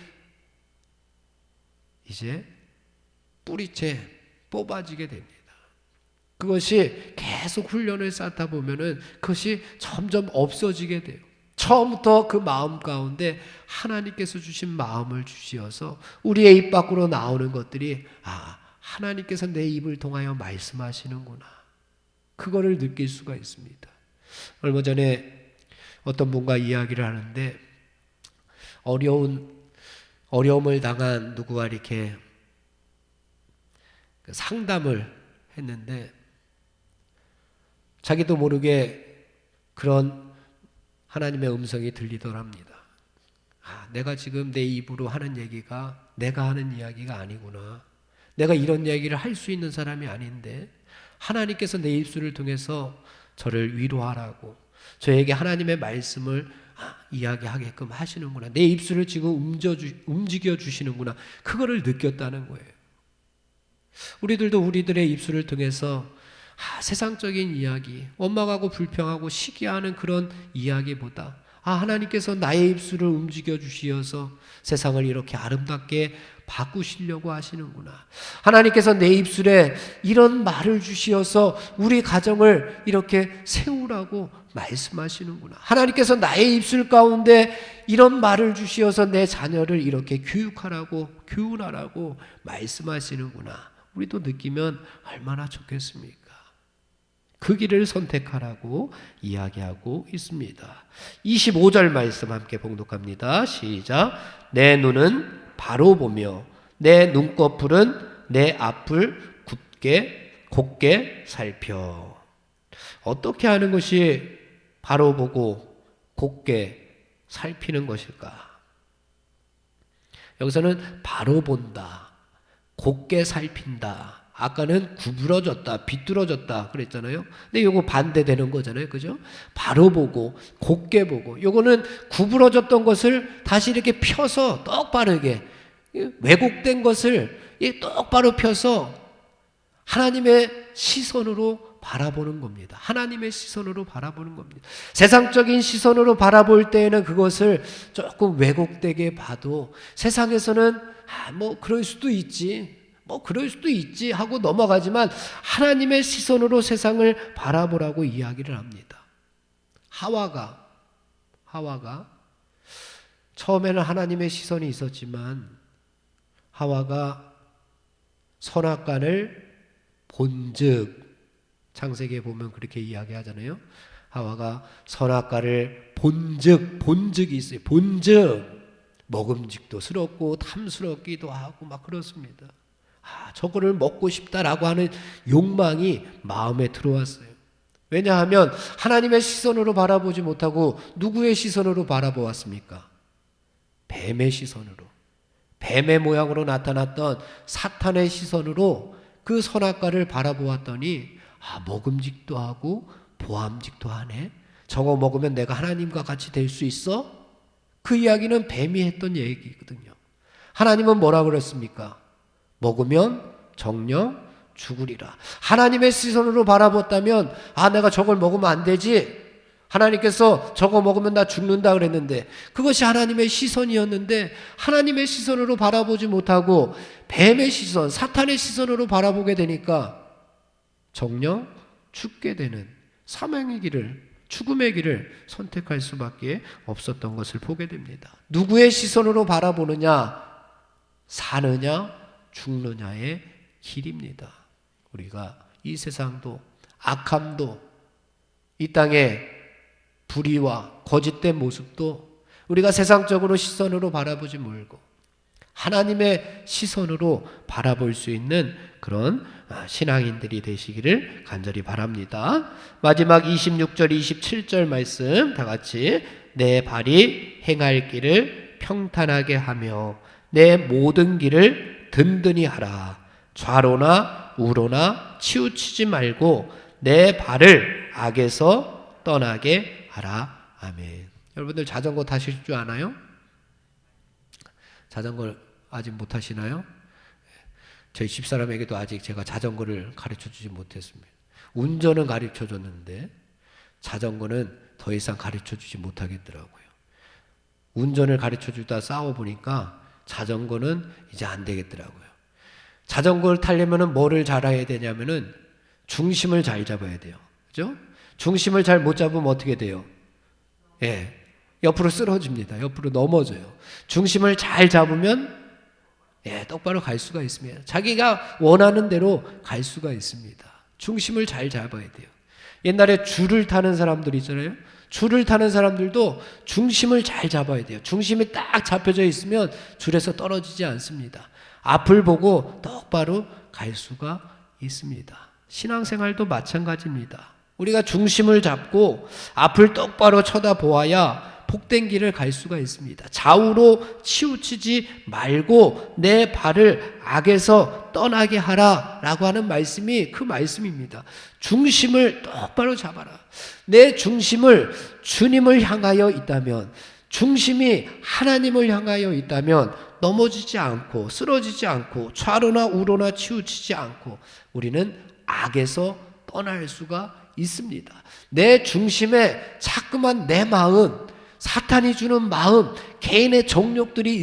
이제 뿌리채 뽑아지게 됩니다. 그것이 계속 훈련을 쌓다 보면은 그것이 점점 없어지게 돼요. 처음부터 그 마음 가운데 하나님께서 주신 마음을 주시어서 우리의 입 밖으로 나오는 것들이, 하나님께서 내 입을 통하여 말씀하시는구나, 그거를 느낄 수가 있습니다. 얼마 전에 어떤 분과 이야기를 하는데, 어려움을 당한 누구와 이렇게 상담을 했는데 자기도 모르게 그런 하나님의 음성이 들리더랍니다. 내가 지금 내 입으로 하는 얘기가 내가 하는 이야기가 아니구나. 내가 이런 이야기를 할 수 있는 사람이 아닌데 하나님께서 내 입술을 통해서 저를 위로하라고, 저에게 하나님의 말씀을 이야기하게끔 하시는구나. 내 입술을 지금 움직여 주시는구나. 그거를 느꼈다는 거예요. 우리들도 우리들의 입술을 통해서 세상적인 이야기, 원망하고 불평하고 시기하는 그런 이야기보다 하나님께서 나의 입술을 움직여 주시어서 세상을 이렇게 아름답게 바꾸시려고 하시는구나. 하나님께서 내 입술에 이런 말을 주시어서 우리 가정을 이렇게 세우라고 말씀하시는구나. 하나님께서 나의 입술 가운데 이런 말을 주시어서 내 자녀를 이렇게 교육하라고, 교훈하라고 말씀하시는구나. 우리도 느끼면 얼마나 좋겠습니까? 그 길을 선택하라고 이야기하고 있습니다. 25절 말씀 함께 봉독합니다. 시작. 내 눈은 바로 보며 내 눈꺼풀은 내 앞을 곱게 살펴. 어떻게 하는 것이 바로 보고 곱게 살피는 것일까? 여기서는 바로 본다, 곱게 살핀다. 아까는 구부러졌다, 비뚤어졌다 그랬잖아요. 근데 요거 반대되는 거잖아요. 그죠? 바로 보고 곱게 보고, 요거는 구부러졌던 것을 다시 이렇게 펴서 똑바르게, 왜곡된 것을 똑바로 펴서 하나님의 시선으로 바라보는 겁니다. 하나님의 시선으로 바라보는 겁니다. 세상적인 시선으로 바라볼 때에는 그것을 조금 왜곡되게 봐도 세상에서는 그럴 수도 있지, 뭐 그럴 수도 있지 하고 넘어가지만 하나님의 시선으로 세상을 바라보라고 이야기를 합니다. 하와가 처음에는 하나님의 시선이 있었지만 하와가 선악과를 본즉, 창세기에 보면 그렇게 이야기하잖아요. 하와가 선악과를 본즉이 있어요. 본즉 먹음직도 스럽고 탐스럽기도 하고 막 그렇습니다. 저거를 먹고 싶다라고 하는 욕망이 마음에 들어왔어요. 왜냐하면 하나님의 시선으로 바라보지 못하고 누구의 시선으로 바라보았습니까? 뱀의 시선으로, 뱀의 모양으로 나타났던 사탄의 시선으로 그 선악과를 바라보았더니 먹음직도 하고 보암직도 하네. 저거 먹으면 내가 하나님과 같이 될 수 있어? 그 이야기는 뱀이 했던 얘기거든요. 하나님은 뭐라 그랬습니까? 먹으면 정녕 죽으리라. 하나님의 시선으로 바라봤다면 내가 저걸 먹으면 안 되지. 하나님께서 저거 먹으면 나 죽는다 그랬는데 그것이 하나님의 시선이었는데 하나님의 시선으로 바라보지 못하고 뱀의 시선, 사탄의 시선으로 바라보게 되니까 정녕 죽게 되는 사망의 길을, 죽음의 길을 선택할 수밖에 없었던 것을 보게 됩니다. 누구의 시선으로 바라보느냐, 사느냐 죽느냐의 길입니다. 우리가 이 세상도 악함도 이 땅의 불의와 거짓된 모습도 우리가 세상적으로 시선으로 바라보지 말고 하나님의 시선으로 바라볼 수 있는 그런 신앙인들이 되시기를 간절히 바랍니다. 마지막 26절 27절 말씀 다 같이 내 발이 행할 길을 평탄하게 하며 내 모든 길을 든든히 하라. 좌로나 우로나 치우치지 말고 내 발을 악에서 떠나게 하라. 아멘. 여러분들 자전거 타실 줄 아나요? 자전거를 아직 못 타시나요? 저희 집사람에게도 아직 제가 자전거를 가르쳐주지 못했습니다. 운전은 가르쳐줬는데 자전거는 더 이상 가르쳐주지 못하겠더라고요. 운전을 가르쳐주다 싸워보니까 자전거는 이제 안 되겠더라고요. 자전거를 타려면 뭐를 잘해야 되냐면은 중심을 잘 잡아야 돼요. 그죠? 중심을 잘 못 잡으면 어떻게 돼요? 옆으로 쓰러집니다. 옆으로 넘어져요. 중심을 잘 잡으면 똑바로 갈 수가 있습니다. 자기가 원하는 대로 갈 수가 있습니다. 중심을 잘 잡아야 돼요. 옛날에 줄을 타는 사람들 있잖아요. 줄을 타는 사람들도 중심을 잘 잡아야 돼요. 중심이 딱 잡혀져 있으면 줄에서 떨어지지 않습니다. 앞을 보고 똑바로 갈 수가 있습니다. 신앙생활도 마찬가지입니다. 우리가 중심을 잡고 앞을 똑바로 쳐다보아야 복된 길을 갈 수가 있습니다. 좌우로 치우치지 말고 내 발을 악에서 떠나게 하라 라고 하는 말씀이 그 말씀입니다. 중심을 똑바로 잡아라. 내 중심을 주님을 향하여 있다면, 중심이 하나님을 향하여 있다면 넘어지지 않고 쓰러지지 않고 좌로나 우로나 치우치지 않고 우리는 악에서 떠날 수가 있습니다. 내 중심에 자꾸만 내 마음, 사탄이 주는 마음, 개인의 정욕들이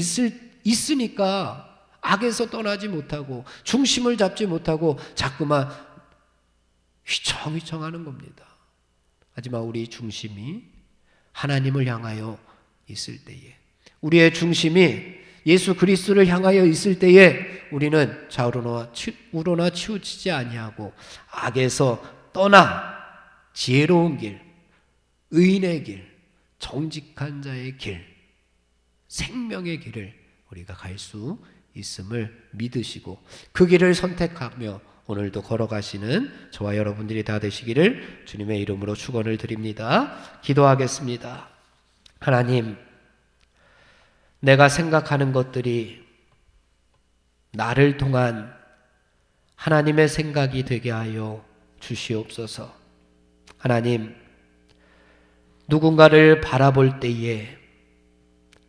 있으니까 악에서 떠나지 못하고 중심을 잡지 못하고 자꾸만 휘청휘청하는 겁니다. 하지만 우리 중심이 하나님을 향하여 있을 때에, 우리의 중심이 예수 그리스도를 향하여 있을 때에 우리는 좌우로나 우로나 치우치지 아니하고 악에서 떠나 지혜로운 길, 의인의 길, 정직한 자의 길, 생명의 길을 우리가 갈 수 있음을 믿으시고 그 길을 선택하며 오늘도 걸어가시는 저와 여러분들이 다 되시기를 주님의 이름으로 축원을 드립니다. 기도하겠습니다. 하나님, 내가 생각하는 것들이 나를 통한 하나님의 생각이 되게 하여 주시옵소서. 하나님, 누군가를 바라볼 때에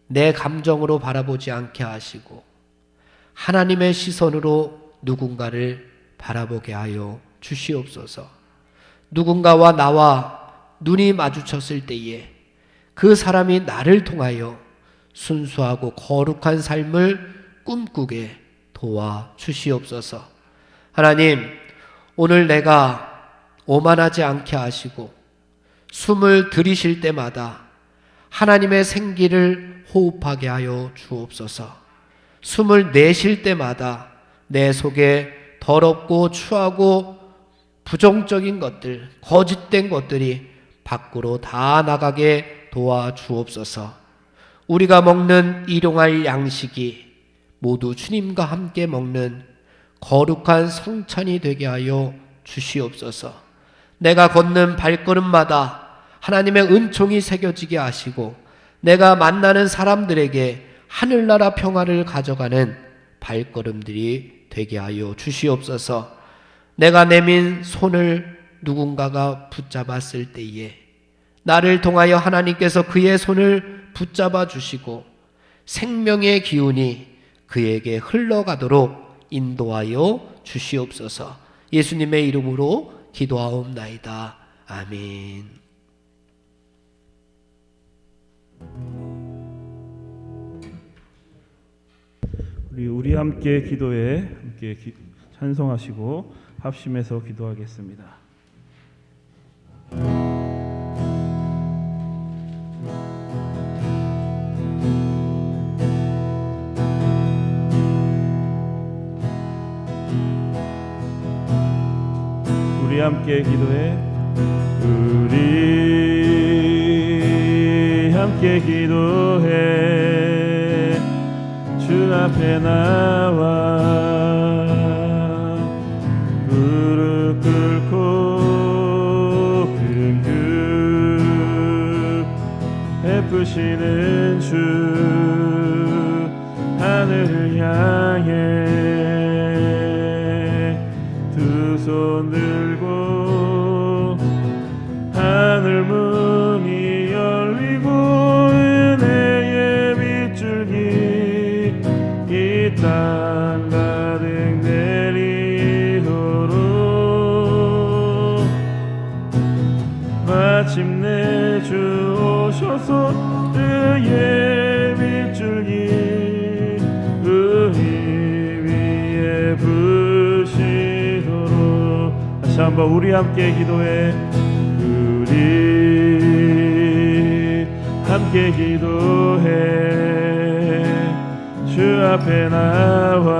내 감정으로 바라보지 않게 하시고 하나님의 시선으로 누군가를 바라보게 하여 주시옵소서. 누군가와 나와 눈이 마주쳤을 때에 그 사람이 나를 통하여 순수하고 거룩한 삶을 꿈꾸게 도와주시옵소서. 하나님, 오늘 내가 오만하지 않게 하시고 숨을 들이쉴 때마다 하나님의 생기를 호흡하게 하여 주옵소서. 숨을 내쉴 때마다 내 속에 더럽고 추하고 부정적인 것들, 거짓된 것들이 밖으로 다 나가게 도와주옵소서. 우리가 먹는 일용할 양식이 모두 주님과 함께 먹는 거룩한 성찬이 되게 하여 주시옵소서. 내가 걷는 발걸음마다 하나님의 은총이 새겨지게 하시고 내가 만나는 사람들에게 하늘나라 평화를 가져가는 발걸음들이 되게 하여 주시옵소서. 내가 내민 손을 누군가가 붙잡았을 때에 나를 통하여 하나님께서 그의 손을 붙잡아 주시고 생명의 기운이 그에게 흘러가도록 인도하여 주시옵소서. 예수님의 이름으로 기도하옵나이다. 아멘. 우리 함께 기도에 함께 찬송하시고 합심해서 기도하겠습니다. 우리 함께 기도해. 우리 함께 기도해. 주 앞에 나와 무릎 꿇고 긍휼 베푸시는 주 하늘을 향해 두 손 들고 하늘 문이 열리고 은혜의 빗줄기 이 땅 가득 내리도록 마침내 주 오셔서 의의 빗줄기 우리 위에 부시도록. 다시 한번 우리 함께 기도해. 우리 함께 기도해. 주 앞에 나와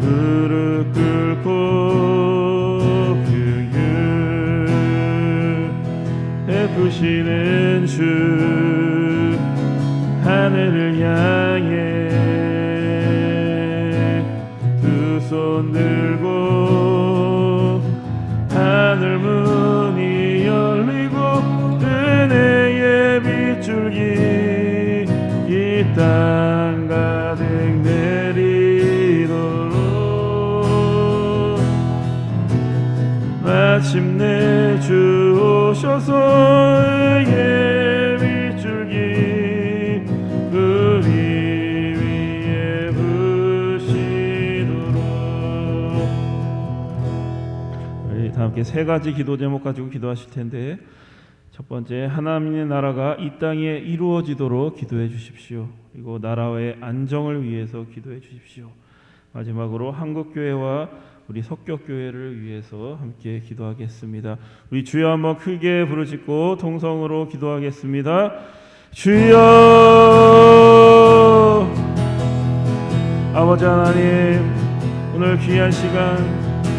무릎 꿇고 긍휼 베푸시는 주 하늘을 향해 두 손 들고 하늘 문이 열리고 은혜의 빗줄기 이 땅 가득 내리도록 마침내 주 오셔서 의의 빗줄기 우리 위에 부시도록. 우리 다 함께 세 가지 기도 제목 가지고 기도하실 텐데, 첫 번째, 하나님의 나라가 이 땅에 이루어지도록 기도해 주십시오. 그리고 나라의 안정을 위해서 기도해 주십시오. 마지막으로 한국교회와 우리 석격교회를 위해서 함께 기도하겠습니다. 우리 주여 한번 크게 부르짖고 통성으로 기도하겠습니다. 주여! 아버지 하나님, 오늘 귀한 시간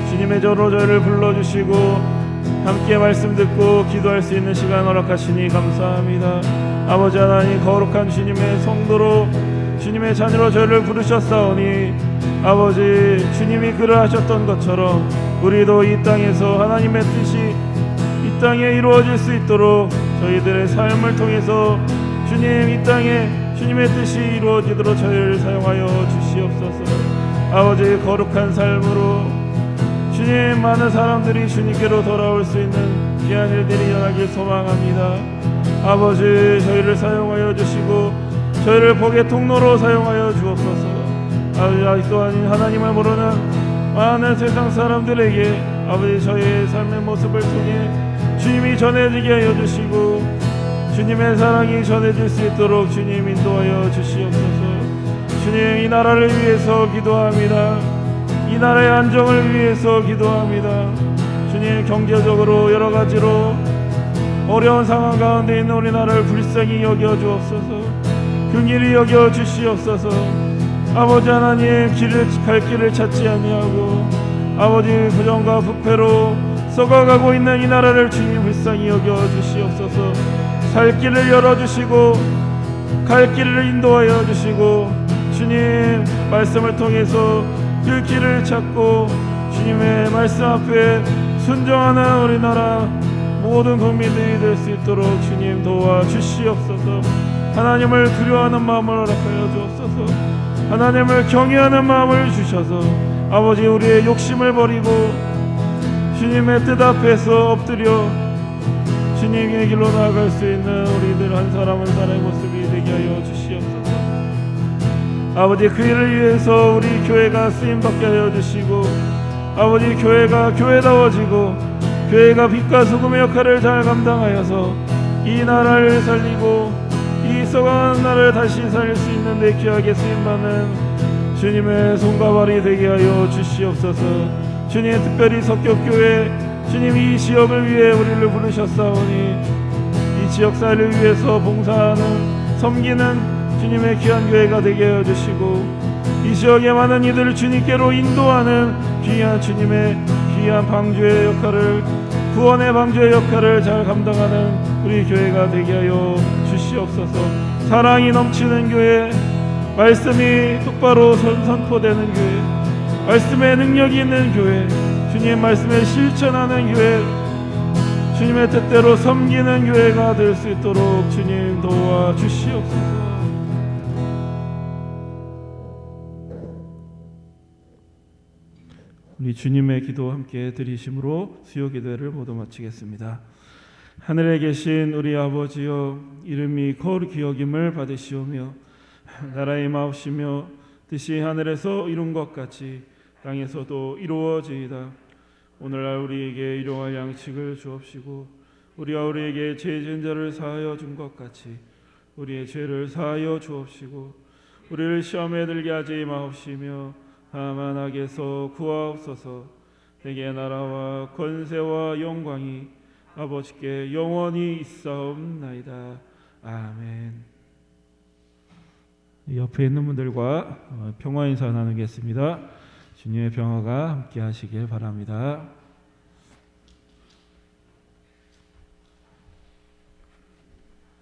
주님의 저로 저희를 불러주시고 함께 말씀 듣고 기도할 수 있는 시간 허락하시니 감사합니다. 아버지 하나님, 거룩한 주님의 성도로 주님의 자녀로 저희를 부르셨사오니 아버지, 주님이 그를 하셨던 것처럼 우리도 이 땅에서 하나님의 뜻이 이 땅에 이루어질 수 있도록 저희들의 삶을 통해서 주님, 이 땅에 주님의 뜻이 이루어지도록 저희를 사용하여 주시옵소서. 아버지, 거룩한 삶으로 주님, 많은 사람들이 주님께로 돌아올 수 있는 귀한 일들이 일어나길 소망합니다. 아버지, 저희를 사용하여 주시고 저희를 복의 통로로 사용하여 주옵소서. 아버지, 또한 하나님을 모르는 많은 세상 사람들에게 아버지, 저희의 삶의 모습을 통해 주님이 전해지게 하여 주시고 주님의 사랑이 전해질 수 있도록 주님 인도하여 주시옵소서. 주님, 이 나라를 위해서 기도합니다. 이 나라의 안정을 위해서 기도합니다. 주님, 경제적으로 여러 가지로 어려운 상황 가운데 있는 우리나라를 불쌍히 여겨 주옵소서. 긍휼히 여겨 주시옵소서. 아버지 하나님, 갈 길을 찾지 아니하고 아버지 부정과 부패로 썩어가고 있는 이 나라를 주님 불쌍히 여겨 주시옵소서. 살 길을 열어주시고 갈 길을 인도하여 주시고 주님 말씀을 통해서 그 길을 찾고 주님의 말씀 앞에 순종하는 우리나라 모든 국민들이 될 수 있도록 주님 도와주시옵소서. 하나님을 두려워하는 마음을 허락하여 주옵소서. 하나님을 경외하는 마음을 주셔서 아버지 우리의 욕심을 버리고 주님의 뜻 앞에서 엎드려 주님의 길로 나아갈 수 있는 우리들 한 사람 한 사람의 모습이 되게 하여 주시옵소서. 아버지 그 일을 위해서 우리 교회가 쓰임받게 하여 주시고 아버지 교회가 교회다워지고 교회가 빛과 소금의 역할을 잘 감당하여서 이 나라를 살리고 이 썩어가는 나라를 다시 살릴 수 있는 데 귀하게 쓰임받는 주님의 손과 발이 되게 하여 주시옵소서. 주님, 특별히 석격교회 주님 이 지역을 위해 우리를 부르셨사오니 이 지역사회를 위해서 봉사하는 섬기는 주님의 귀한 교회가 되게 하여 주시고 이 지역의 많은 이들을 주님께로 인도하는 귀한 주님의 귀한 방주의 역할을 구원의 방주의 역할을 잘 감당하는 우리 교회가 되게 하여 주시옵소서. 사랑이 넘치는 교회, 말씀이 똑바로 선포되는 교회, 말씀의 능력이 있는 교회, 주님 말씀을 실천하는 교회, 주님의 뜻대로 섬기는 교회가 될 수 있도록 주님 도와주시옵소서. 우리 주님의 기도 함께 드리심으로 수요 기도회를 모두 마치겠습니다. 하늘에 계신 우리 아버지여, 이름이 거룩히 여김을 받으시오며 나라의 마옵시며 뜻이 하늘에서 이룬 것 같이 땅에서도 이루어지이다. 오늘날 우리에게 일용할 양식을 주옵시고 우리가 우리에게 죄 지은 자를 사하여 준 것 같이 우리의 죄를 사하여 주옵시고 우리를 시험에 들게 하지 마옵시며 다만 악에서 구하옵소서. 내게 나라와 권세와 영광이 아버지께 영원히 있사옵나이다. 아멘. 옆에 있는 분들과 평화 인사 나누겠습니다. 주님의 평화가 함께 하시길 바랍니다.